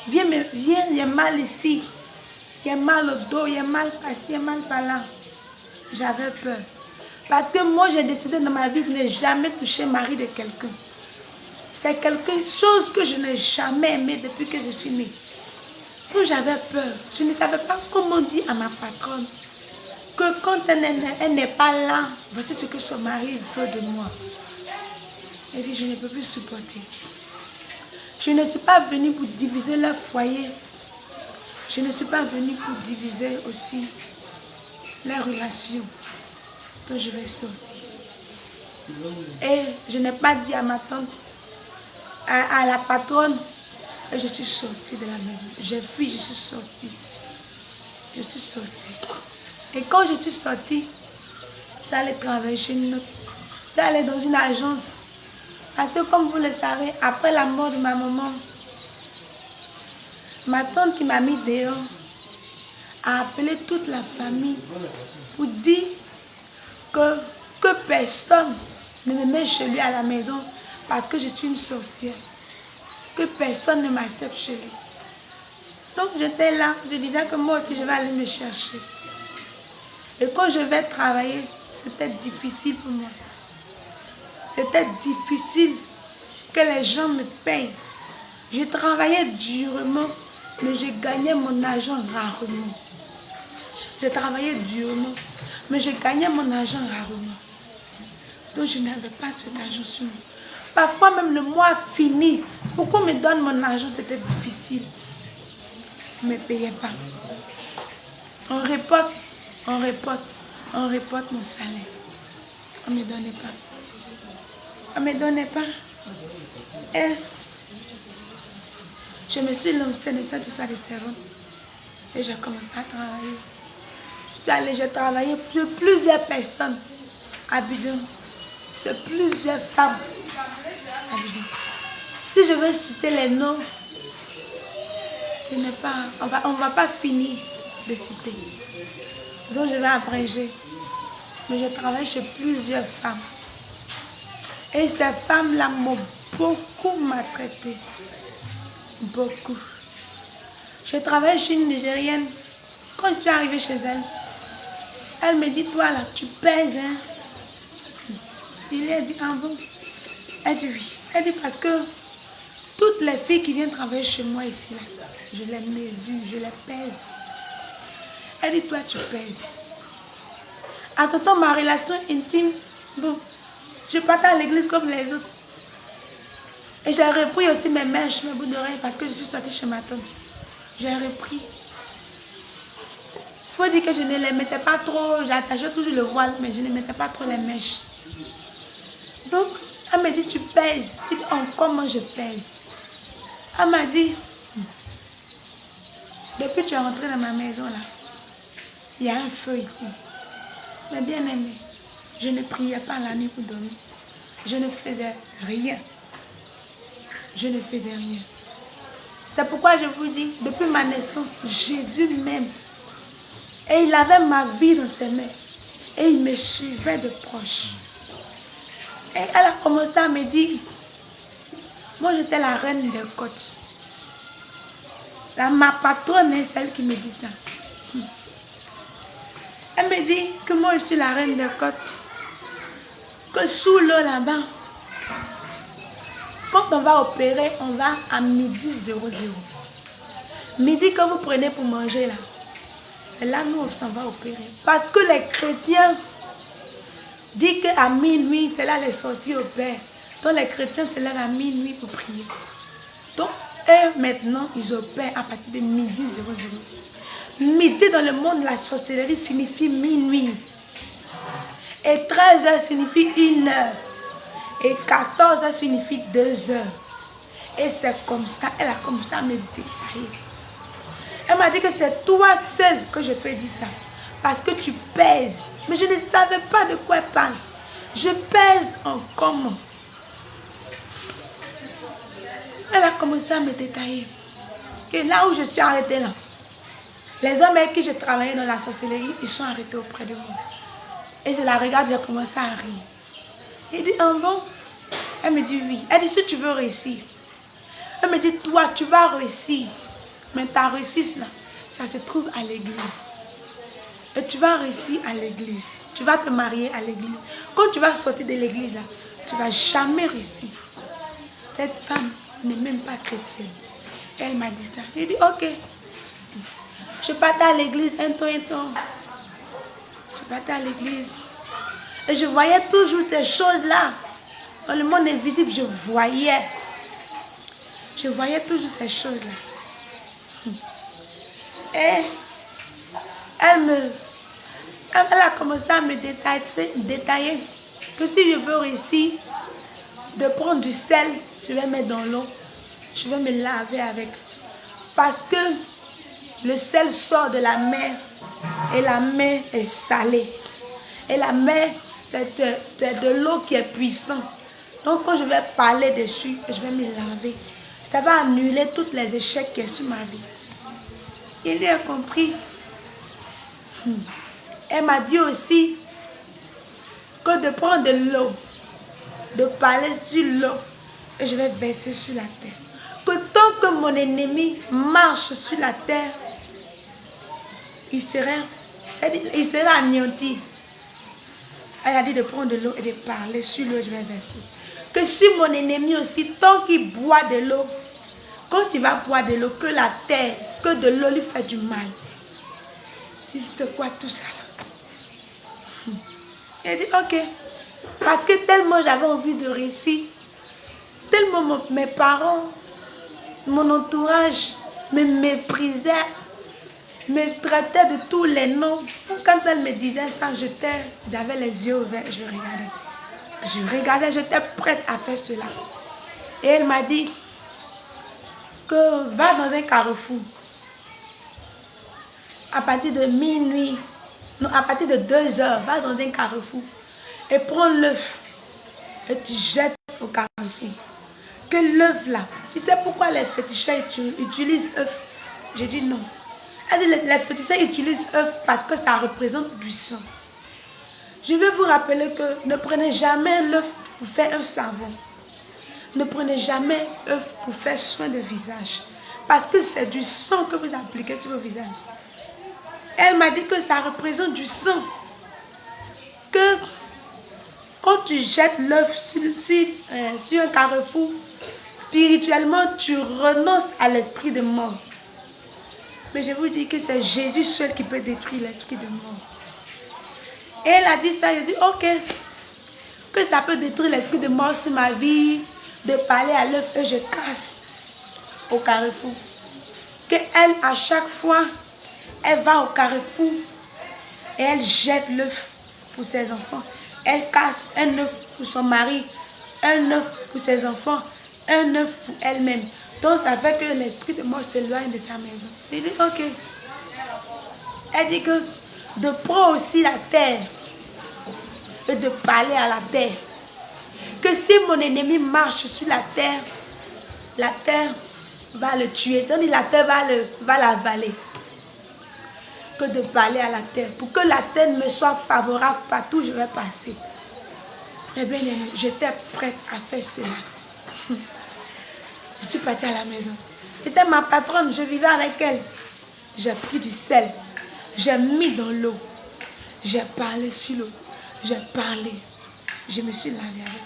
Viens, il y a mal ici. Il y a mal au dos, il y a mal par-ci, il y a mal par-là. J'avais peur. Parce que moi, j'ai décidé dans ma vie de ne jamais toucher le mari de quelqu'un. C'est quelque chose que je n'ai jamais aimé depuis que je suis née. Donc j'avais peur. Je ne savais pas comment dire à ma patronne que quand elle n'est pas là, voici ce que son mari veut de moi. Elle dit, je ne peux plus supporter. Je ne suis pas venue pour diviser leur foyer. Je ne suis pas venue pour diviser aussi les relations. Donc je vais sortir. Et je n'ai pas dit à ma tante, à la patronne, et je suis sortie de la maison. J'ai fui, je suis sortie. Je suis sortie. Et quand je suis sortie, j'allais travailler chez une autre. J'allais dans une agence. Parce que comme vous le savez, après la mort de ma maman, ma tante qui m'a mis dehors a appelé toute la famille pour dire que personne ne me met chez lui à la maison parce que je suis une sorcière. Que personne ne m'accepte chez lui. Donc j'étais là, je disais que moi aussi je vais aller me chercher. Et quand je vais travailler, c'était difficile pour moi. C'était difficile que les gens me payent. Je travaillais durement, mais je gagnais mon argent rarement. Je travaillais durement, mais je gagnais mon argent rarement. Donc je n'avais pas cet argent sur moi. Parfois même le mois fini, pour qu'on me donne mon argent, c'était difficile. On ne me payait pas. On reporte mon salaire. On ne me donnait pas. On ne me donnait pas. Et je me suis lancée dans cette histoire de servante. Et j'ai commencé à travailler. J'ai travaillé pour plusieurs personnes à Abidjan. C'est plusieurs femmes à Abidjan. Si je veux citer les noms, on ne va pas finir de citer. Donc je vais abréger. Mais je travaille chez plusieurs femmes. Et ces femmes-là m'ont beaucoup maltraitée. Beaucoup. Je travaille chez une Nigérienne. Quand je suis arrivée chez elle, Elle me dit, toi là, tu pèses, hein? Il lui a dit, ah bon? Elle dit oui. Elle dit parce que toutes les filles qui viennent travailler chez moi ici, là, je les mesure, je les pèse. Elle dit, toi tu pèses. Attends, ma relation intime, bon, je partais à l'église comme les autres. Et j'ai repris aussi mes mèches, mes bouts d'oreilles, parce que je suis sortie chez ma tante. J'ai repris. Il faut dire que je ne les mettais pas trop, j'attachais toujours le voile, mais je ne mettais pas trop les mèches. Donc, elle me dit, tu pèses. Je dis, encore moi je pèse. Elle m'a dit, depuis que tu es rentrée dans ma maison là, il y a un feu ici. Mais bien aimé, je ne priais pas la nuit pour dormir. Je ne faisais rien. Je ne faisais rien. C'est pourquoi je vous dis, depuis ma naissance, Jésus m'aime. Et il avait ma vie dans ses mains. Et il me suivait de proche. Et elle a commencé à me dire, moi j'étais la reine des côtes. Ma patronne est celle qui me dit ça. Elle me dit que moi je suis la reine des côtes. Que sous l'eau là-bas, quand on va opérer, on va à midi 00. Midi que vous prenez pour manger là. Et là, nous, on s'en va opérer. Parce que les chrétiens disent qu'à minuit, c'est là les sorciers opèrent. Donc les chrétiens se lèvent à minuit pour prier. Donc, eux, maintenant, ils opèrent à partir de midi 00. Midi dans le monde, la sorcellerie signifie minuit. Et 13h signifie 1 heure. Et 14h signifie 2 heures. Et c'est comme ça, elle a commencé à me détailler. Elle m'a dit que c'est toi seul que je peux dire ça. Parce que tu pèses. Mais je ne savais pas de quoi elle parle. Je pèse en comment. Elle a commencé à me détailler. Que là où je suis arrêtée là, les hommes avec qui je travaillais dans la sorcellerie, ils sont arrêtés auprès de moi. Et je la regarde, j'ai commencé à rire. Il dit, ah bon? Elle me dit oui. Elle dit, si tu veux réussir. Elle me dit, toi, tu vas réussir. Mais ta réussite là, ça se trouve à l'église. Et tu vas réussir à l'église. Tu vas te marier à l'église. Quand tu vas sortir de l'église là, tu ne vas jamais réussir. Cette femme n'est même pas chrétienne. Elle m'a dit ça. J'ai dit, ok. Je partais à l'église un temps. Je partais à l'église. Et je voyais toujours ces choses-là. Dans le monde invisible, je voyais. Je voyais toujours ces choses-là. Et elle a commencé à me détailler que si je veux réussir, de prendre du sel, je vais mettre dans l'eau. Je vais me laver avec. Parce que le sel sort de la mer et la mer est salée. Et la mer, c'est de l'eau qui est puissante. Donc quand je vais parler dessus, je vais me laver. Ça va annuler tous les échecs qui sont sur ma vie. Il a compris. Elle m'a dit aussi que de prendre de l'eau, de parler sur l'eau, et je vais verser sur la terre. Que tant que mon ennemi marche sur la terre, il sera anéanti. Elle a dit de prendre de l'eau et de parler sur l'eau, je vais verser. Que si mon ennemi aussi, tant qu'il boit de l'eau, quand il va boire de l'eau, que la terre, que de l'eau lui fait du mal. C'est quoi tout ça là? Elle dit ok. Parce que tellement j'avais envie de réussir, tellement mes parents, mon entourage me méprisaient, me traitaient de tous les noms. Quand elle me disait ça, j'avais les yeux ouverts, je regardais. Je regardais, j'étais prête à faire cela. Et elle m'a dit que va dans un carrefour. À partir de minuit, non, à partir de 2 heures, va dans un carrefour et prends l'œuf et tu jettes au carrefour. Que l'œuf là, tu sais pourquoi les féticheurs utilisent œuf? J'ai dit non. Elle dit les féticheurs utilisent œuf parce que ça représente du sang. Je vais vous rappeler que ne prenez jamais l'œuf pour faire un savon. Ne prenez jamais œuf pour faire soin de visage. Parce que c'est du sang que vous appliquez sur vos visages. Elle m'a dit que ça représente du sang. que quand tu jettes l'œuf sur un carrefour, spirituellement, tu renonces à l'esprit de mort. Mais je vous dis que c'est Jésus seul qui peut détruire l'esprit de mort. Et elle a dit ça, j'ai dit, ok, que ça peut détruire l'esprit de mort sur ma vie, de parler à l'œuf et je casse au carrefour. Que elle, à chaque fois, elle va au carrefour et elle jette l'œuf pour ses enfants. Elle casse un œuf pour son mari, un œuf pour ses enfants, un œuf pour elle-même. Donc ça fait que l'esprit de mort s'éloigne de sa maison. J'ai dit, ok. Elle dit que de prendre aussi la terre et de parler à la terre. Que si mon ennemi marche sur la terre va le tuer. Tandis la terre va l'avaler. Que de parler à la terre. Pour que la terre me soit favorable partout où je vais passer. Eh bien, j'étais prête à faire cela. Je suis partie à la maison. C'était ma patronne, je vivais avec elle. J'ai pris du sel. J'ai mis dans l'eau. J'ai parlé sur l'eau. J'ai parlé. Je me suis lavée avec.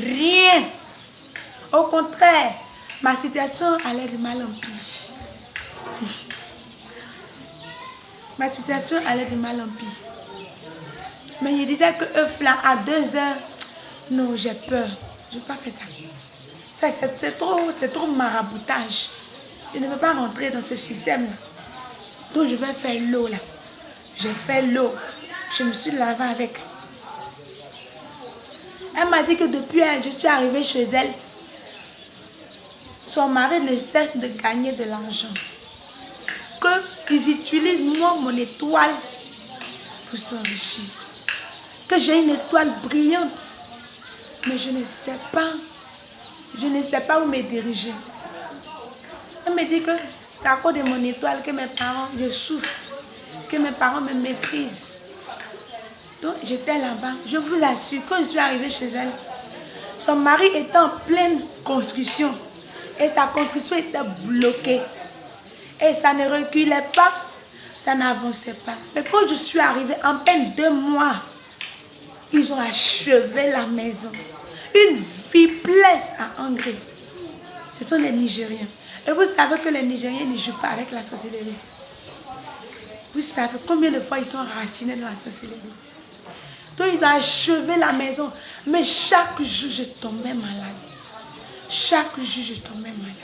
Rien. Au contraire, ma situation allait de mal en pire. Ma situation allait de mal en pire. Mais je disais que œuf là, à 2 heures, non, j'ai peur. Je ne vais pas faire ça. C'est trop maraboutage. Je ne veux pas rentrer dans ce système-là. Donc je vais faire l'eau là. J'ai fait l'eau. Je me suis lavée avec. Elle m'a dit que depuis que je suis arrivée chez elle, son mari ne cesse de gagner de l'argent. Qu'ils utilisent moi, mon étoile, pour s'enrichir. Que j'ai une étoile brillante. Mais je ne sais pas. Je ne sais pas où me diriger. Elle me dit que c'est à cause de mon étoile que mes parents, je souffre. Que mes parents me méprisent. Donc j'étais là-bas. Je vous assure, quand je suis arrivée chez elle, son mari était en pleine construction. Et sa construction était bloquée. Et ça ne reculait pas, ça n'avançait pas. Mais quand je suis arrivée, en peine 2 mois, ils ont achevé la maison. Une faiblesse à engrais. Ce sont les Nigériens. Et vous savez que les Nigériens ne jouent pas avec la sorcellerie. Vous savez combien de fois ils sont racinés dans la sorcellerie. Donc ils ont achevé la maison. Mais chaque jour, je tombais malade. Chaque jour, je tombais malade.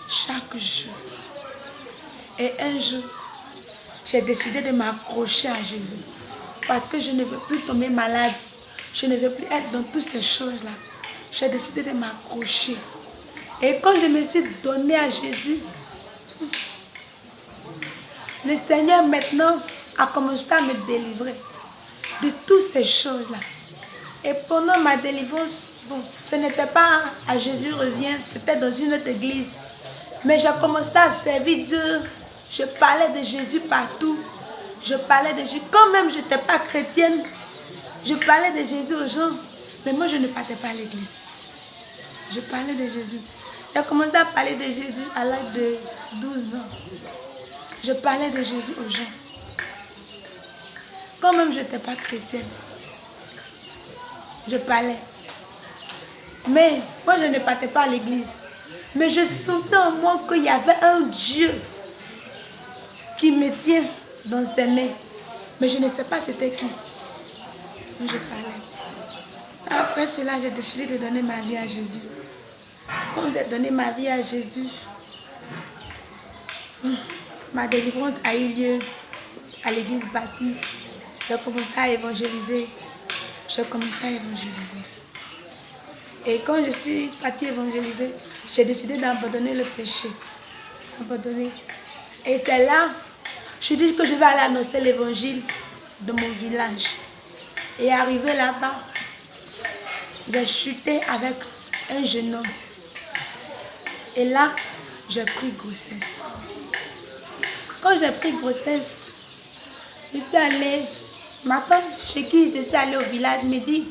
Chaque jour. Et un jour, j'ai décidé de m'accrocher à Jésus. Parce que je ne veux plus tomber malade. Je ne veux plus être dans toutes ces choses-là. J'ai décidé de m'accrocher. Et quand je me suis donnée à Jésus, le Seigneur maintenant a commencé à me délivrer de toutes ces choses-là. Et pendant ma délivrance, bon, ce n'était pas à Jésus revient, c'était dans une autre église. Mais j'ai commencé à servir Dieu. Je parlais de Jésus partout. Je parlais de Jésus. Quand même je n'étais pas chrétienne, je parlais de Jésus aux gens. Mais moi, je ne partais pas à l'église. Je parlais de Jésus. J'ai commencé à parler de Jésus à l'âge de 12 ans. Je parlais de Jésus aux gens. Quand même je n'étais pas chrétienne. Je parlais. Mais moi, je ne partais pas à l'église. Mais je sentais en moi qu'il y avait un Dieu qui me tient dans ses mains. Mais je ne sais pas c'était qui. Mais je parlais. Après cela, j'ai décidé de donner ma vie à Jésus. Quand j'ai donné ma vie à Jésus, ma délivrance a eu lieu à l'église baptiste. J'ai commencé à évangéliser. Et quand je suis partie évangéliser, j'ai décidé d'abandonner le péché. Abandonner. Et c'est là, je dis que je vais aller annoncer l'évangile de mon village. Et arrivé là-bas, j'ai chuté avec un jeune homme. Et là, j'ai pris grossesse. Quand j'ai pris grossesse, je suis allée, ma tante chez qui je suis allée au village me dit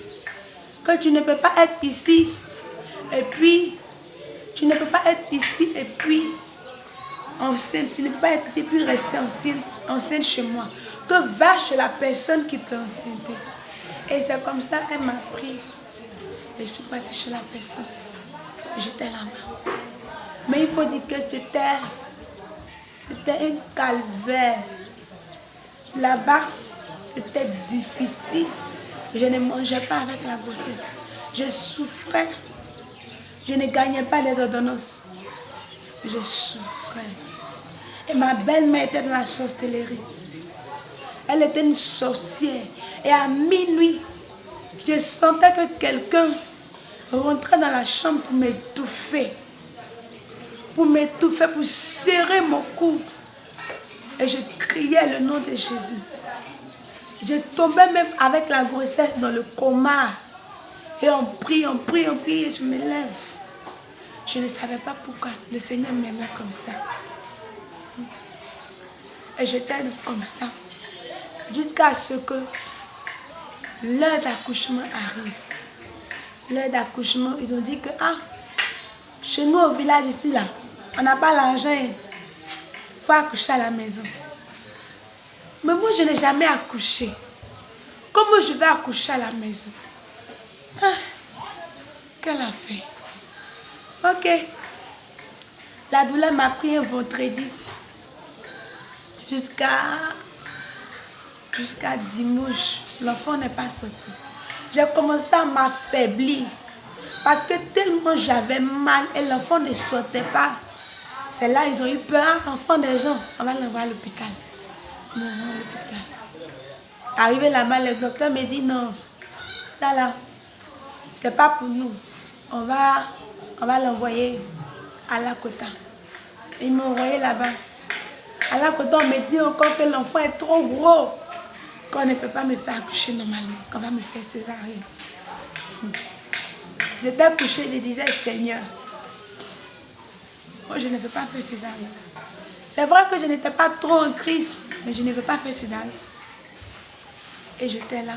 que tu ne peux pas être ici et puis tu ne peux pas être ici et puis enceinte, tu ne peux pas être ici et puis rester enceinte chez moi. que va chez la personne qui t'a enceinté. Et c'est comme ça, elle m'a pris. Et je suis partie chez la personne. J'étais là-bas. Mais il faut dire que c'était un calvaire. Là-bas, c'était difficile. Je ne mangeais pas avec la grossesse. Je souffrais. Je ne gagnais pas les ordonnances. Je souffrais. Et ma belle-mère était dans la sorcellerie. Elle était une sorcière. Et à minuit, je sentais que quelqu'un rentrait dans la chambre pour m'étouffer. Pour m'étouffer, pour serrer mon cou. Et je criais le nom de Jésus. Je tombais même avec la grossesse dans le coma. Et on prie, et je me lève. Je ne savais pas pourquoi le Seigneur m'aimait comme ça. Et j'étais comme ça. Jusqu'à ce que l'heure d'accouchement arrive. L'heure d'accouchement, ils ont dit que, chez nous au village ici, là, on n'a pas l'argent. Il faut accoucher à la maison. Mais moi, je n'ai jamais accouché. Comment je vais accoucher à la maison? Quelle affaire? Ok. La douleur m'a pris un vendredi. Jusqu'à dimanche. L'enfant n'est pas sorti. J'ai commencé à m'affaiblir. Parce que tellement j'avais mal et l'enfant ne sortait pas. C'est là ils ont eu peur. Enfant des gens, on va l'envoyer à l'hôpital. Non, à l'hôpital. Arrivé là-bas, le docteur me dit non. Ça là, c'est pas pour nous. On va l'envoyer à Lakota. Ils m'ont envoyé là-bas. À Lakota, on me dit encore que l'enfant est trop gros. Qu'on ne peut pas me faire accoucher normalement. Qu'on va me faire césarienne. J'étais couchée, je disais Seigneur, moi je ne veux pas faire césarienne. C'est vrai que je n'étais pas trop en crise, mais je ne veux pas faire césarienne. Et j'étais là.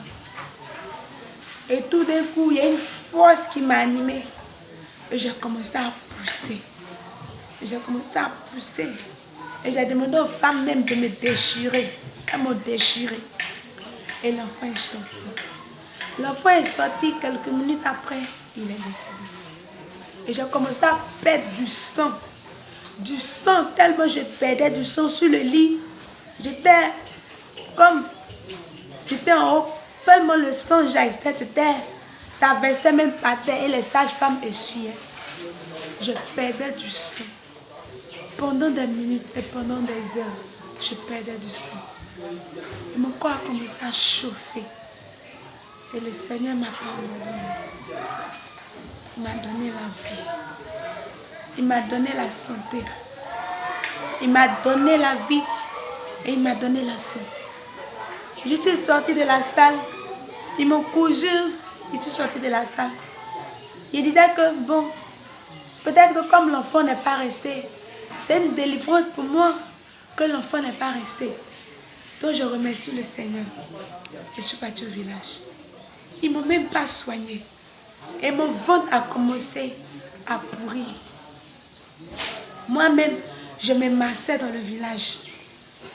Et tout d'un coup, il y a une force qui m'a animée. Et j'ai commencé à pousser. J'ai commencé à pousser. Et j'ai demandé aux femmes même de me déchirer. Elles m'ont déchiré. Et l'enfant est sorti. L'enfant est sorti quelques minutes après, il est décédé. Et j'ai commencé à perdre du sang. Du sang, tellement je perdais du sang sur le lit. J'étais en haut, tellement le sang jaillissait, ça versait même par terre et les sages-femmes essuyaient. Je perdais du sang. Pendant des minutes et pendant des heures, je perdais du sang. Et mon corps a commencé à chauffer. Et le Seigneur m'a pardonné. Il m'a donné la vie. Il m'a donné la santé. Il m'a donné la vie et il m'a donné la santé. Je suis sortie de la salle. Ils m'ont cousu. Je suis sortie de la salle. Il disait que bon, peut-être que comme l'enfant n'est pas resté, c'est une délivrance pour moi que l'enfant n'est pas resté. Donc je remercie le Seigneur. Je suis partie au village. Ils ne m'ont même pas soigné. Et mon ventre a commencé à pourrir. Moi-même, je me massais dans le village.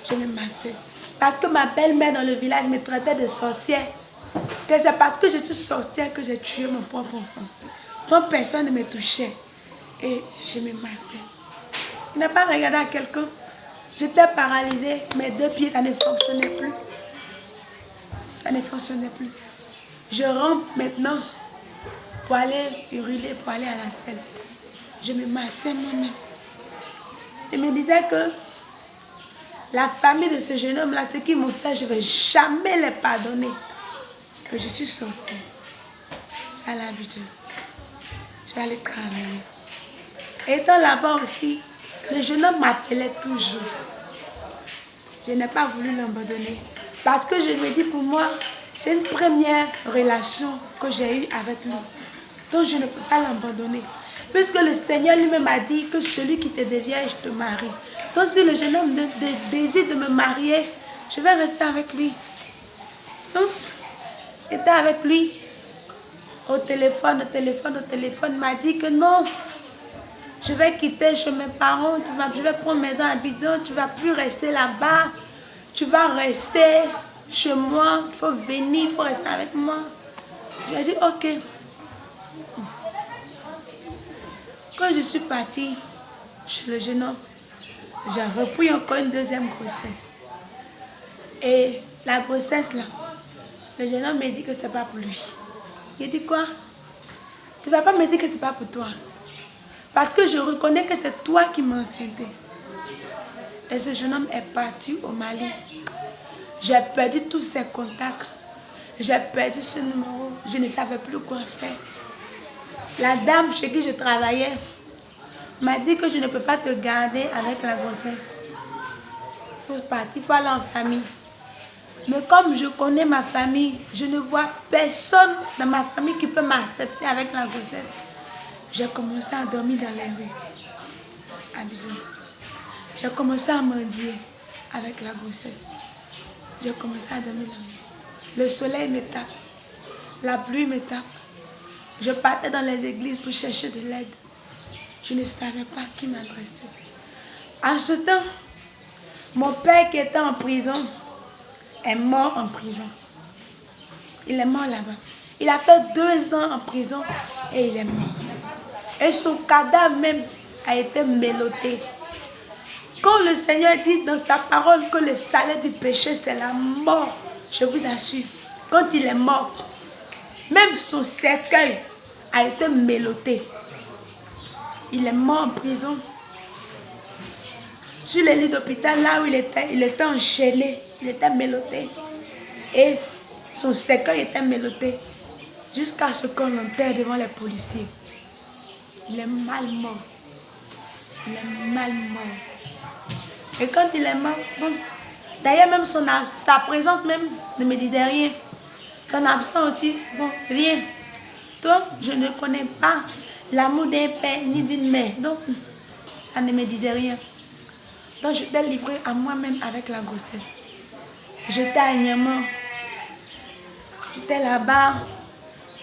Je me massais. Parce que ma belle-mère dans le village me traitait de sorcière. Que c'est parce que je suis sorcière que j'ai tué mon propre enfant. Donc personne ne me touchait. Et je me massais. Il n'a pas regardé à quelqu'un. J'étais paralysée. Mes deux pieds, ça ne fonctionnait plus. Ça ne fonctionnait plus. Je rentre maintenant pour aller hurler, pour aller à la selle. Je me massais moi-même. Il me disait que la famille de ce jeune homme-là, ce qu'ils m'ont fait, je ne vais jamais les pardonner. Que je suis sortie. J'ai l'habitude. Je vais aller travailler. Étant là-bas aussi, le jeune homme m'appelait toujours. Je n'ai pas voulu l'abandonner. Parce que je lui ai dit, pour moi, c'est une première relation que j'ai eue avec lui. Donc je ne peux pas l'abandonner. Puisque le Seigneur lui-même a dit que celui qui te devient, je te marie. Donc si le jeune homme désire de me marier, je vais rester avec lui. Donc, j'étais avec lui. Au téléphone, il m'a dit que non. Je vais quitter chez mes parents, je vais prendre mes dents à bidon, tu ne vas plus rester là-bas. tu vas rester chez moi, il faut venir, il faut rester avec moi. J'ai dit, ok. Quand je suis partie chez le jeune homme, j'ai repris encore une deuxième grossesse. Et la grossesse là, le jeune homme me dit que c'est pas pour lui. Il dit quoi? Tu ne vas pas me dire que c'est pas pour toi. Parce que je reconnais que c'est toi qui m'as enceinté. Et ce jeune homme est parti au Mali. J'ai perdu tous ses contacts. J'ai perdu ce numéro. Je ne savais plus quoi faire. La dame chez qui je travaillais m'a dit que je ne peux pas te garder avec la grossesse. Il faut partir, il faut aller en famille. Mais comme je connais ma famille, je ne vois personne dans ma famille qui peut m'accepter avec la grossesse. J'ai commencé à dormir dans les rues. Abidjan. J'ai commencé à mendier avec la grossesse. J'ai commencé à dormir dans les rues. Le soleil me tape. La pluie me tape. Je partais dans les églises pour chercher de l'aide. Je ne savais pas qui m'adresser. En ce temps, mon père qui était en prison est mort en prison. Il est mort là-bas. Il a fait 2 ans en prison et il est mort. Et son cadavre même a été mélotté. Quand le Seigneur dit dans sa parole que le salaire du péché c'est la mort, je vous assure, quand il est mort, même son cercueil a été mélotté. Il est mort en prison. Sur le lit d'hôpital, là où il était enchaîné, il était mélotté. Et son cercueil était mélotté. Jusqu'à ce qu'on l'enterre devant les policiers. Il est mal mort. Il est mal mort. Et quand il est mort, bon, d'ailleurs même sa présence même ne me disait rien. Son absence aussi, bon, rien. Donc, je ne connais pas l'amour d'un père ni d'une mère. Donc, ça ne me disait rien. Donc, j'étais livrée à moi-même avec la grossesse. J'étais à Niamey. J'étais là-bas.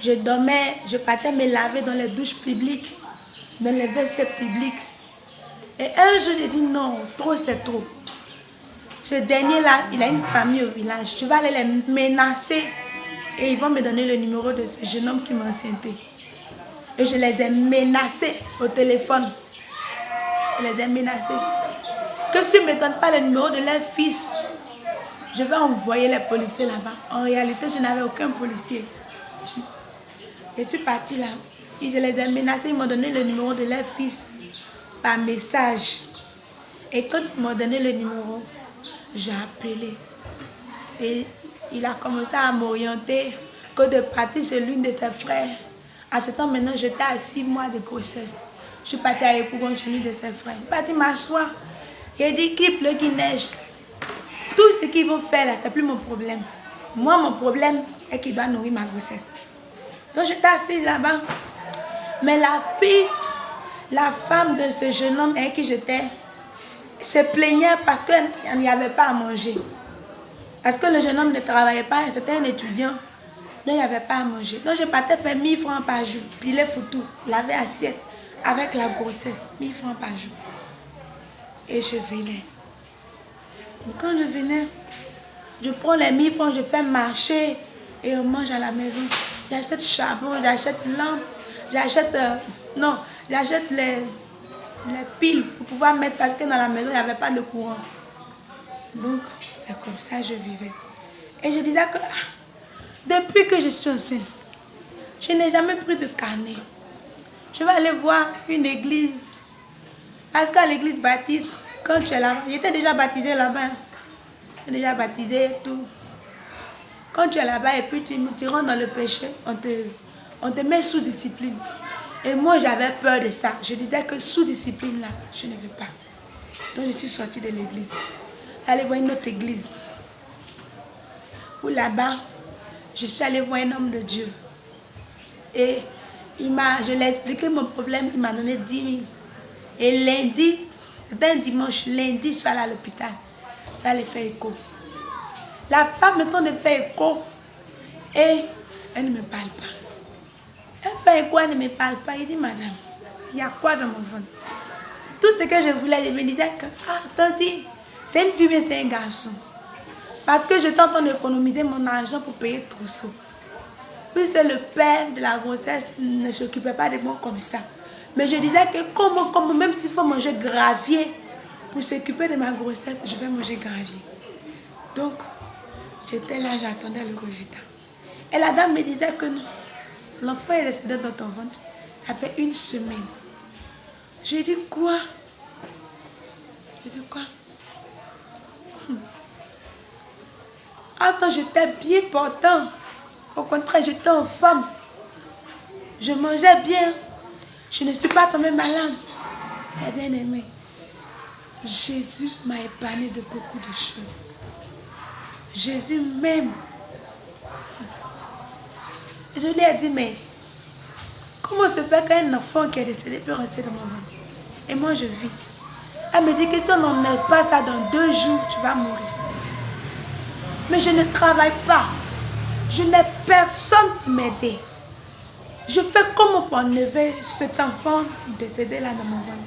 Je dormais. Je partais me laver dans les douches publiques, dans les WC publics. Et un jour, j'ai dit non, trop c'est trop. Ce dernier-là, il a une famille au village. Je vais aller les menacer. Et ils vont me donner le numéro de ce jeune homme qui m'a enceinté. Et je les ai menacés au téléphone. Je les ai menacés. Que s'ils ne me donnent pas le numéro de leur fils, je vais envoyer les policiers là-bas. En réalité, je n'avais aucun policier. Je suis partie là. Je les ai menacés, ils m'ont donné le numéro de leur fils par message. Et quand ils m'ont donné le numéro, j'ai appelé. Et il a commencé à m'orienter que de partir chez l'une de ses frères. À ce temps, maintenant, j'étais à 6 mois de grossesse. Je suis partie à Yopougon chez l'une de ses frères. Je suis partie m'asseoir. Il dit qu'il pleut, qu'il neige. Tout ce qu'ils vont faire là, c'est plus mon problème. Moi, mon problème est qu'il doit nourrir ma grossesse. Donc, j'étais assise là-bas. Mais la fille, la femme de ce jeune homme avec qui j'étais, se plaignait parce qu'il n'y avait pas à manger. Parce que le jeune homme ne travaillait pas, c'était un étudiant. Donc il n'y avait pas à manger. Donc je partais faire 1000 francs par jour. Puis les photos, laver assiette avec la grossesse, 1000 francs par jour. Et je venais. Et quand je venais, je prends les 1000 francs, je fais marcher et on mange à la maison. J'achète charbon, j'achète lampe, j'achète j'achète les piles pour pouvoir mettre parce que dans la maison il n'y avait pas de courant. Donc c'est comme ça que je vivais. Et je disais que depuis que je suis enceinte, je n'ai jamais pris de carnet. Je vais aller voir une église. Parce qu'à l'église baptiste, quand tu es là, j'étais déjà baptisée là-bas. J'étais déjà baptisée et tout. Quand tu es là-bas et puis tu rentres dans le péché, on te met sous discipline. Et moi, j'avais peur de ça. Je disais que sous discipline, là, je ne veux pas. Donc, je suis sortie de l'église. J'allais voir une autre église. Où là-bas, je suis allée voir un homme de Dieu. Et je lui ai expliqué mon problème, il m'a donné 10 000. Et lundi, c'était un dimanche, lundi, je suis allée à l'hôpital. J'allais faire écho. La femme, le temps de faire écho, et elle ne me parle pas. Elle fait écho, elle ne me parle pas. Il dit, madame, il y a quoi dans mon ventre? Tout ce que je voulais, je me disais que, attendez, c'est une fille, mais c'est un garçon. Parce que j'étais en train d'économiser mon argent pour payer trousseau. Puisque le père de la grossesse ne s'occupait pas de moi comme ça. Mais je disais que comme même s'il faut manger gravier pour s'occuper de ma grossesse, je vais manger gravier. Donc, j'étais là, j'attendais le résultat. Et la dame me disait que non, l'enfant est décédé dans ton ventre. Ça fait 1 semaine. J'ai dit quoi? J'ai dit quoi? Avant, j'étais bien portant. Au contraire, j'étais en forme. Je mangeais bien. Je ne suis pas tombée malade. Eh bien aimé, Jésus m'a épargné de beaucoup de choses. Jésus m'aime. Je lui ai dit, mais comment se fait qu'un enfant qui est décédé peut rester dans mon ventre? Et moi, je vis. Elle me dit que si on n'enlève pas ça dans 2 jours, tu vas mourir. Mais je ne travaille pas. Je n'ai personne pour m'aider. Je fais comment pour enlever cet enfant décédé là dans mon ventre.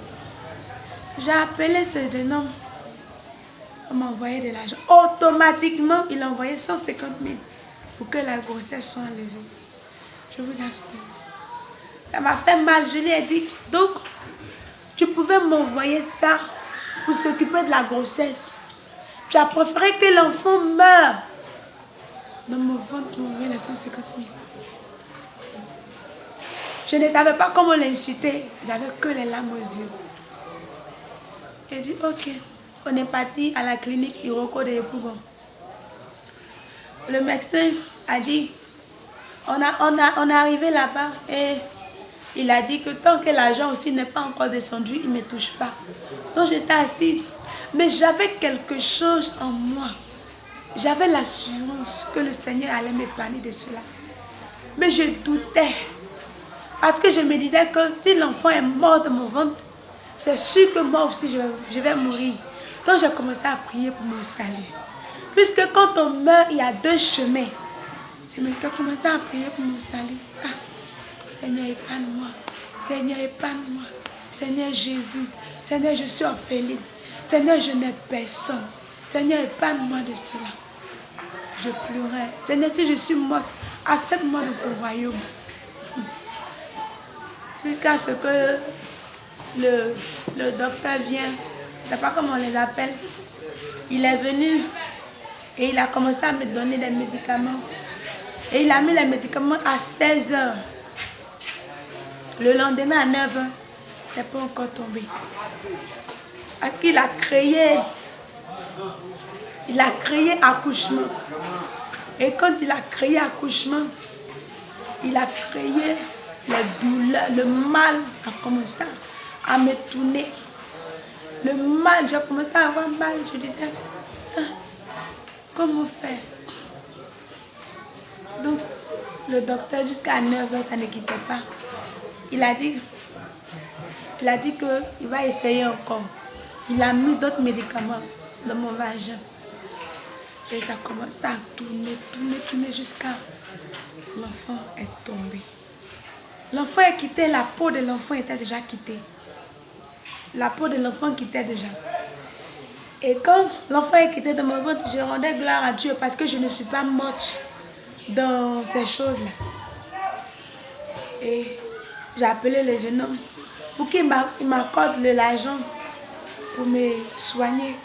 J'ai appelé ce jeune homme. On m'a envoyé de l'argent. Automatiquement, il a envoyé 150 000 pour que la grossesse soit enlevée. Je vous assure. Ça m'a fait mal. Je lui ai dit, donc, tu pouvais m'envoyer ça pour s'occuper de la grossesse. Tu as préféré que l'enfant meure. Dans mon ventre, pour envoyer les 150 000. Je ne savais pas comment l'insulter. J'avais que les larmes aux yeux. J'ai dit, ok. On est parti à la clinique Iroko de Yopougon. Le médecin a dit, on est arrivé là-bas et il a dit que tant que l'argent aussi n'est pas encore descendu, il ne me touche pas. Donc j'étais assise. Mais j'avais quelque chose en moi. J'avais l'assurance que le Seigneur allait m'épargner de cela. Mais je doutais. Parce que je me disais que si l'enfant est mort dans mon ventre, c'est sûr que moi aussi je vais mourir. Donc j'ai commencé à prier pour mon salut. Puisque quand on meurt, il y a 2 chemins. J'ai commencé à prier pour mon salut. Ah, Seigneur, épargne-moi. Seigneur, épargne-moi. Seigneur Jésus. Seigneur, je suis orpheline. Seigneur, je n'ai personne. Seigneur, épargne-moi de cela. Je pleurais. Seigneur, si je suis morte, accepte-moi dans ton royaume. Jusqu'à ce que le docteur vient, je ne sais pas comment on les appelle. Il est venu et il a commencé à me donner des médicaments. Et il a mis les médicaments à 16 h. Le lendemain à 9 h, ce n'est pas encore tombé. Parce qu'il a créé accouchement. Et quand il a créé accouchement, il a créé les douleurs, le mal a commencé à me tourner. Le mal, j'ai commencé à avoir mal. Je disais, ah, comment faire? Donc, le docteur, jusqu'à 9 h, ça ne quittait pas. Il a dit qu'il va essayer encore. Il a mis d'autres médicaments dans mon vagin. Et ça commence à tourner jusqu'à l'enfant est tombé. L'enfant est quitté, la peau de l'enfant était déjà quittée. La peau de l'enfant quittait déjà. Et quand l'enfant est quitté de mon ventre, je rendais gloire à Dieu parce que je ne suis pas morte dans ces choses-là. Et j'ai appelé le jeune homme pour qu'il m'accorde l'argent pour me soigner.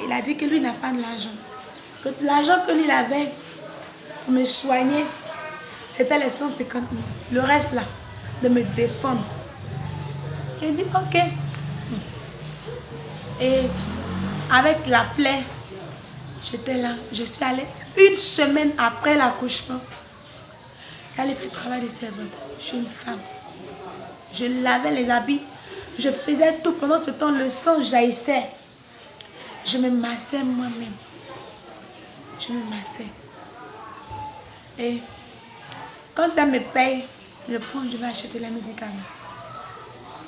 Il a dit que lui n'a pas de l'argent. Que l'argent que lui avait pour me soigner, c'était les 150 000. Le reste là, de me défendre. J'ai dit ok. Et avec la plaie, j'étais là. Je suis allée 1 semaine après l'accouchement. J'allais faire le travail de servante. Je suis une femme. Je lavais les habits. Je faisais tout. Pendant ce temps, le sang jaillissait. Je me massais moi-même. Je me massais. Et quand elle me paye, je vais acheter les médicaments.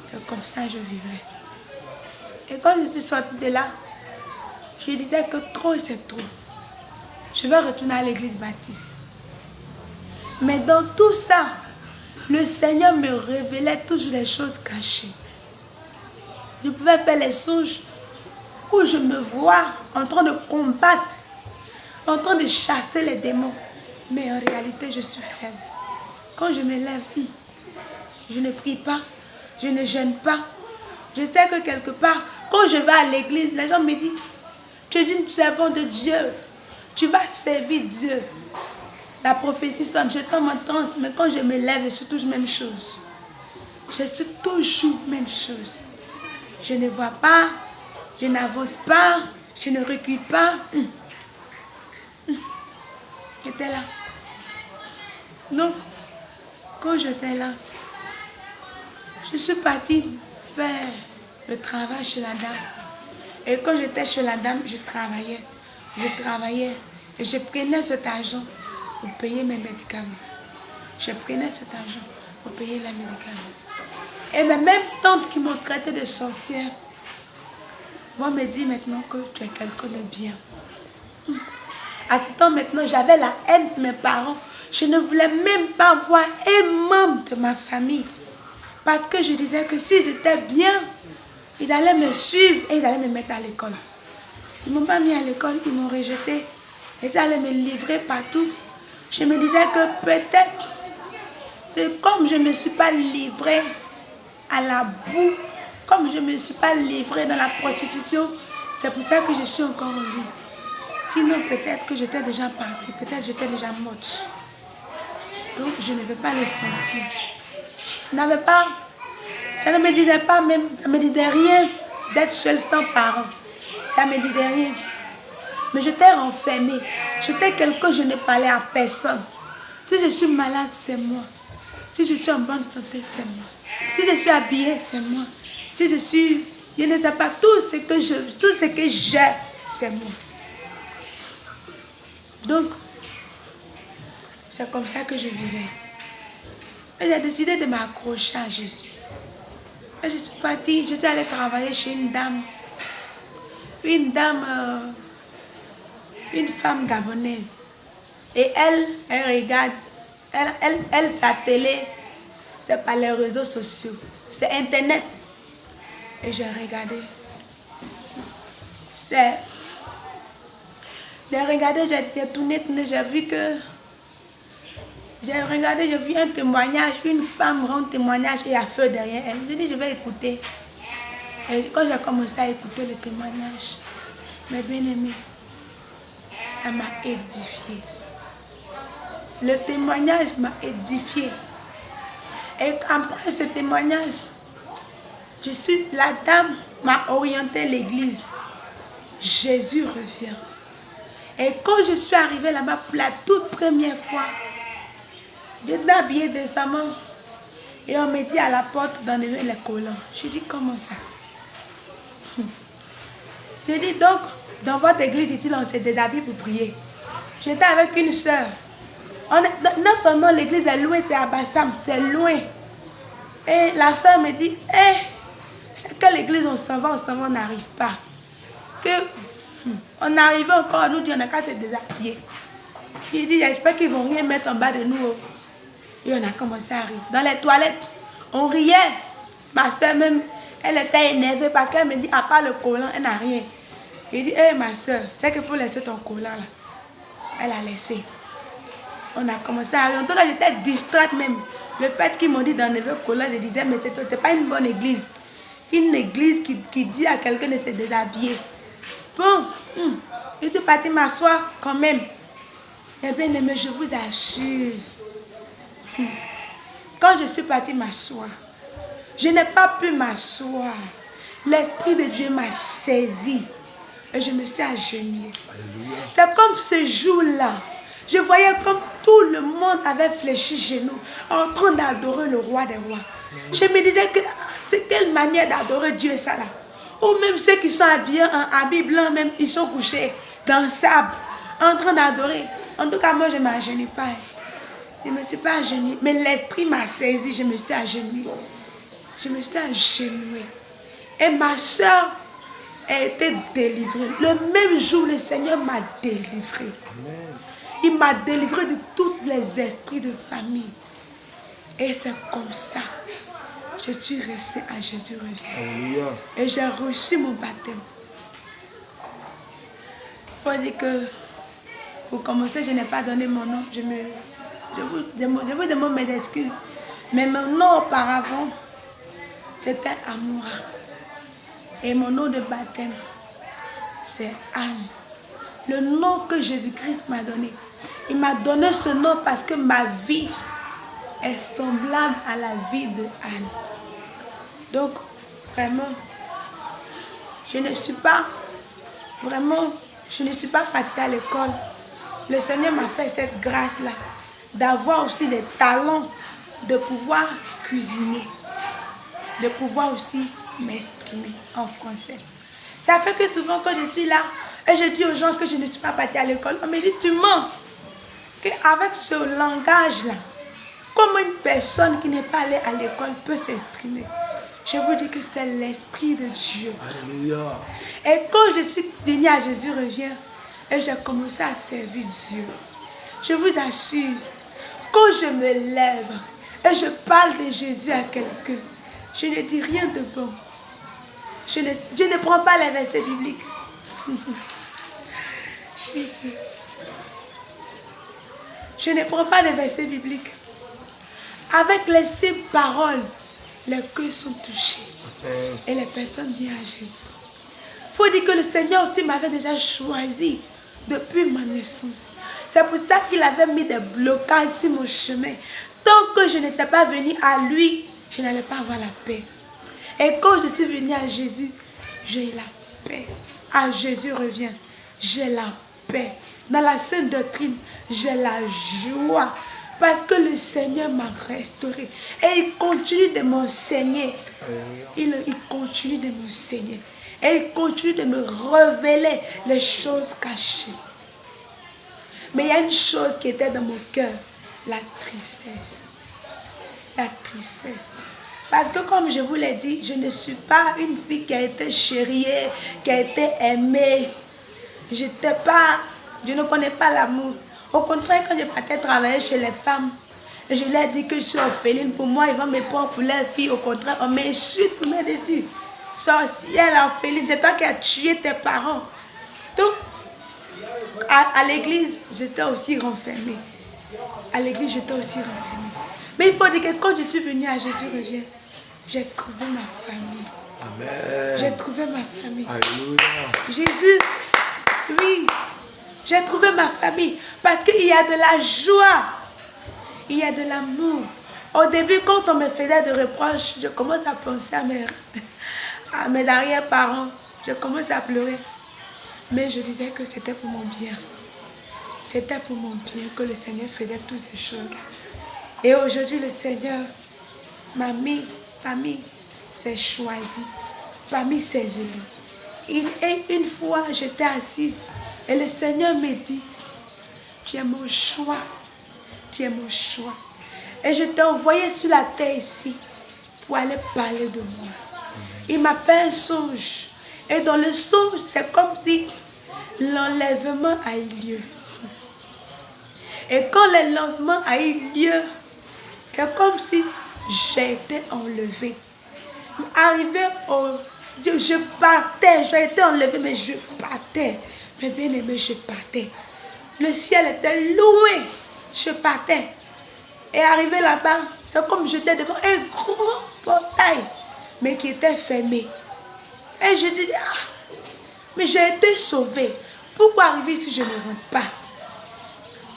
C'est comme ça que je vivrais. Et quand je suis sortie de là, je disais que trop c'est trop. Je vais retourner à l'église baptiste. Mais dans tout ça, le Seigneur me révélait toujours des choses cachées. Je pouvais faire les songes où je me vois en train de combattre en train de chasser les démons. Mais en réalité, je suis faible. Quand je me lève, je ne prie pas, je ne jeûne pas. Je sais que quelque part, quand je vais à l'église, les gens me disent, tu es une servante de Dieu, tu vas servir Dieu. La prophétie sonne, je tombe en transe, mais quand je me lève, je suis toujours la même chose. Je suis toujours la même chose. Je ne vois pas, je n'avance pas, je ne recule pas. J'étais là. Donc, quand j'étais là, je suis partie faire le travail chez la dame. Et quand j'étais chez la dame, je travaillais. Et je prenais cet argent pour payer mes médicaments. Je prenais cet argent pour payer les médicaments. Et mes mêmes tantes qui m'ont traité de sorcière vont me dire maintenant que tu es quelqu'un de bien. À ce temps maintenant, j'avais la haine de mes parents. Je ne voulais même pas voir un membre de ma famille. Parce que je disais que si j'étais bien, ils allaient me suivre et ils allaient me mettre à l'école. Ils ne m'ont pas mis à l'école, ils m'ont rejeté. Ils allaient me livrer partout. Je me disais que peut-être, comme je ne me suis pas livrée à la boue, comme je ne me suis pas livrée dans la prostitution, c'est pour ça que je suis encore en vie. Sinon, peut-être que j'étais déjà partie, peut-être que j'étais déjà morte. Donc, je ne vais pas le sentir. Je n'avais pas, ça ne me disait pas même, ça ne me disait rien d'être seule sans parents. Ça ne me disait rien. Mais j'étais renfermée. J'étais quelqu'un, je ne parlais à personne. Si je suis malade, c'est moi. Si je suis en bonne santé, c'est moi. Si je suis habillée, c'est moi. Si je suis, je ne sais pas, tout ce que j'ai, c'est moi. Donc, c'est comme ça que je vivais. Et j'ai décidé de m'accrocher à Jésus. Et je suis partie, j'étais allée travailler chez une dame. Une femme gabonaise. Et elle regarde, elle sa télé, c'est pas les réseaux sociaux, c'est Internet. Et j'ai regardé. J'ai regardé, j'ai tourné, j'ai vu que... J'ai regardé, j'ai vu un témoignage, une femme rend témoignage et il y a feu derrière elle. J'ai dit, je vais écouter. Et quand j'ai commencé à écouter le témoignage, mes bien-aimés, ça m'a édifié. Le témoignage m'a édifié. Et après ce témoignage, la dame m'a orienté l'église. Jésus revient. Et quand je suis arrivée là-bas pour la toute première fois, j'étais habillée décemment et on m'a dit à la porte d'enlever les collants. Je dis, comment ça? Je dis, donc, dans votre église, ici, on s'est déshabillé pour prier. J'étais avec une soeur. Non seulement l'église est loin, c'est à Bassam, c'est loin. Et la soeur me dit, quelle église on s'en va, on n'arrive pas. On arrivait encore, on nous dit, on n'a qu'à se déshabiller. J'ai dit, j'espère qu'ils ne vont rien mettre en bas de nous. Et on a commencé à rire. Dans les toilettes, on riait. Ma soeur même, elle était énervée parce qu'elle me dit, à part le collant, elle n'a rien. J'ai dit, ma soeur, c'est qu'il faut laisser ton collant là. Elle a laissé. On a commencé à rire. En tout cas, j'étais distraite même. Le fait qu'ils m'ont dit d'enlever le collant, je disais, mais ce n'est pas une bonne église. Une église qui dit à quelqu'un de se déshabiller. Bon, je suis partie m'asseoir quand même. Eh bien, mais je vous assure, quand je suis partie m'asseoir, je n'ai pas pu m'asseoir. L'Esprit de Dieu m'a saisi et je me suis agenouillée. C'est comme ce jour-là, je voyais comme tout le monde avait fléchi genoux en train d'adorer le roi des rois. Je me disais que c'est quelle manière d'adorer Dieu ça là. Ou même ceux qui sont habillés en habit blanc, même ils sont couchés dans le sable en train d'adorer. En tout cas, moi je ne m'agenouille pas. Je ne me suis pas agenouillée. Mais l'Esprit m'a saisi, je me suis agenouillée. Je me suis agenouillée. Et ma soeur a été délivrée. Le même jour, le Seigneur m'a délivrée. Il m'a délivrée de tous les esprits de famille. Et c'est comme ça. Je suis restée à Jésus revient. Et j'ai reçu mon baptême. Il faut dire que Pour commencer, je n'ai pas donné mon nom. Je vous demande mes excuses. Mais mon nom auparavant, c'était Amoura. Et mon nom de baptême, c'est Anne. Le nom que Jésus-Christ m'a donné. Il m'a donné ce nom parce que ma vie est semblable à la vie de Anne. Donc, vraiment, je ne suis pas partie à l'école. Le Seigneur m'a fait cette grâce-là, d'avoir aussi des talents, de pouvoir cuisiner, de pouvoir aussi m'exprimer en français. Ça fait que souvent quand je suis là, et je dis aux gens que je ne suis pas partie à l'école, on me dit, tu mens. Avec ce langage-là, comment une personne qui n'est pas allée à l'école peut s'exprimer? Je vous dis que c'est l'Esprit de Dieu. Alléluia. Et quand je suis venue à Jésus revient, et j'ai commencé à servir Dieu, je vous assure, quand je me lève et je parle de Jésus à quelqu'un, je ne dis rien de bon. Je ne prends pas les versets bibliques. Je ne prends pas les versets bibliques. Avec les simples paroles, les cœurs sont touchés. Et les personnes viennent à Jésus. Il faut dire que le Seigneur aussi m'avait déjà choisi depuis ma naissance. C'est pour ça qu'il avait mis des blocages sur mon chemin. Tant que je n'étais pas venue à lui, je n'allais pas avoir la paix. Et quand je suis venue à Jésus, j'ai la paix. À Jésus revient, j'ai la paix. Dans la sainte doctrine, j'ai la joie. Parce que le Seigneur m'a restauré. Et il continue de m'enseigner. Il continue de m'enseigner. Et il continue de me révéler les choses cachées. Mais il y a une chose qui était dans mon cœur. La tristesse. La tristesse. Parce que comme je vous l'ai dit, je ne suis pas une fille qui a été chérie, qui a été aimée. Je ne connais pas l'amour. Au contraire, quand je partais travailler chez les femmes, je leur ai dit que je suis orpheline. Pour moi, ils vont me prendre pour leur fille. Au contraire, on m'insulte pour me dessus. Sorcière, orpheline, c'est toi qui as tué tes parents. Donc, à l'église, j'étais aussi renfermée. À l'église, j'étais aussi renfermée. Mais il faut dire que quand je suis venue à Jésus revient, j'ai trouvé ma famille. Amen. J'ai trouvé ma famille. Alléluia. Jésus, oui, j'ai trouvé ma famille. Parce qu'il y a de la joie. Il y a de l'amour. Au début, quand on me faisait des reproches, je commence à penser à mes arrière-parents. Je commence à pleurer. Mais je disais que c'était pour mon bien. C'était pour mon bien que le Seigneur faisait toutes ces choses. Et aujourd'hui, le Seigneur m'a mis parmi ses choisis, parmi ses élus. Et une fois, j'étais assise et le Seigneur me dit, tu es mon choix, tu es mon choix. Et je t'ai envoyé sur la terre ici pour aller parler de moi. Il m'a fait un songe. Et dans le songe, c'est comme si l'enlèvement a eu lieu. Et quand l'enlèvement a eu lieu, c'est comme si j'ai été enlevée. Arrivé je partais, j'ai été enlevée, mais je partais. Mais bien aimé, je partais. Le ciel était loué, je partais. Et arrivé là-bas, c'est comme j'étais devant un grand portail, mais qui était fermé. Et je dis, ah, mais j'ai été sauvée. Pourquoi arriver si je ne rentre pas?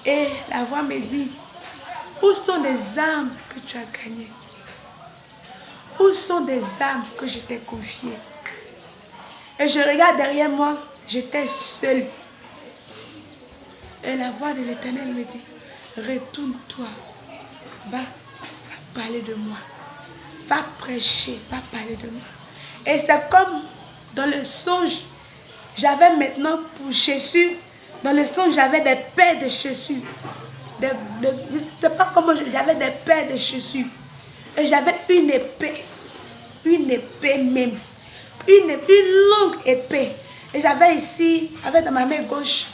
Et la voix me dit, où sont les âmes que tu as gagnées? Où sont des âmes que je t'ai confiées? Et je regarde derrière moi, j'étais seule. Et la voix de l'Éternel me dit, retourne-toi, va parler de moi. Va prêcher, va parler de moi. Et c'est comme dans le songe, j'avais maintenant pour Jésus, dans le songe, j'avais des paires de chaussures. Je ne sais pas comment, j'avais des paires de chaussures. Et j'avais une épée même, une longue épée. Et j'avais ici, avec dans ma main gauche,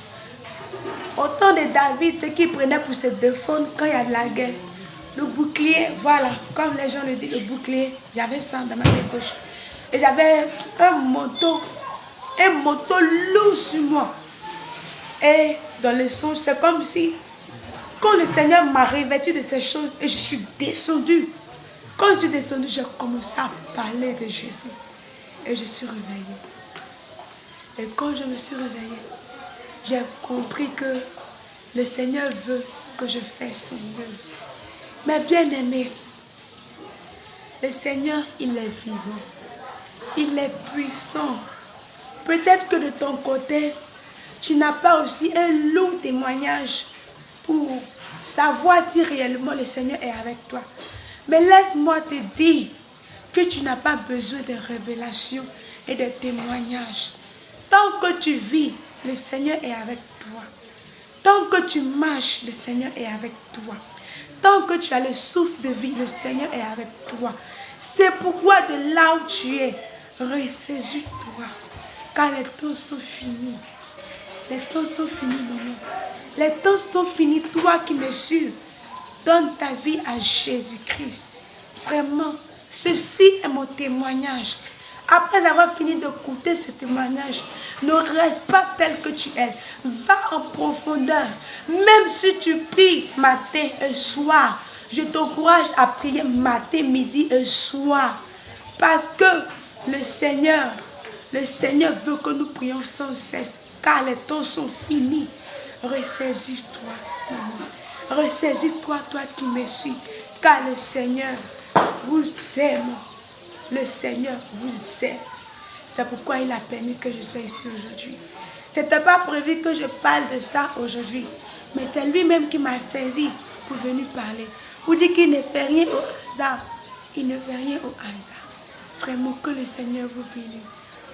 autant de David, ce qu'il prenait pour se défendre quand il y a de la guerre. Le bouclier, voilà, comme les gens le disent, le bouclier, j'avais ça dans ma main gauche. Et j'avais un manteau lourd sur moi. Et dans le songe, c'est comme si, quand le Seigneur m'a revêtu de ces choses et je suis descendue, quand je suis descendue, j'ai commencé à parler de Jésus. Et je suis réveillée. Et quand je me suis réveillée, j'ai compris que le Seigneur veut que je fasse son œuvre. Mais bien aimé, le Seigneur, il est vivant. Il est puissant. Peut-être que de ton côté, tu n'as pas aussi un long témoignage pour savoir si réellement le Seigneur est avec toi. Mais laisse-moi te dire que tu n'as pas besoin de révélations et de témoignages. Tant que tu vis, le Seigneur est avec toi. Tant que tu marches, le Seigneur est avec toi. Tant que tu as le souffle de vie, le Seigneur est avec toi. C'est pourquoi de là où tu es, ressaisis-toi. Car les temps sont finis. Les temps sont finis, maman. Les temps sont finis. Toi qui me suis, donne ta vie à Jésus-Christ. Vraiment, ceci est mon témoignage. Après avoir fini d'écouter ce témoignage, ne reste pas tel que tu es. Va en profondeur. Même si tu pries matin et soir, je t'encourage à prier matin, midi et soir. Parce que le Seigneur veut que nous prions sans cesse. Car les temps sont finis. Ressaisis-toi, maman. Ressaisis-toi, toi qui me suis. Car le Seigneur vous aime. Le Seigneur vous aime. C'est pourquoi il a permis que je sois ici aujourd'hui. Ce n'était pas prévu que je parle de ça aujourd'hui. Mais c'est lui-même qui m'a saisi pour venir parler. Vous dites qu'il ne fait rien au hasard. Il ne fait rien au hasard. Vraiment que le Seigneur vous bénisse.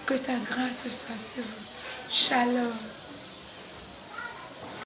Que sa grâce soit sur vous. Shalom.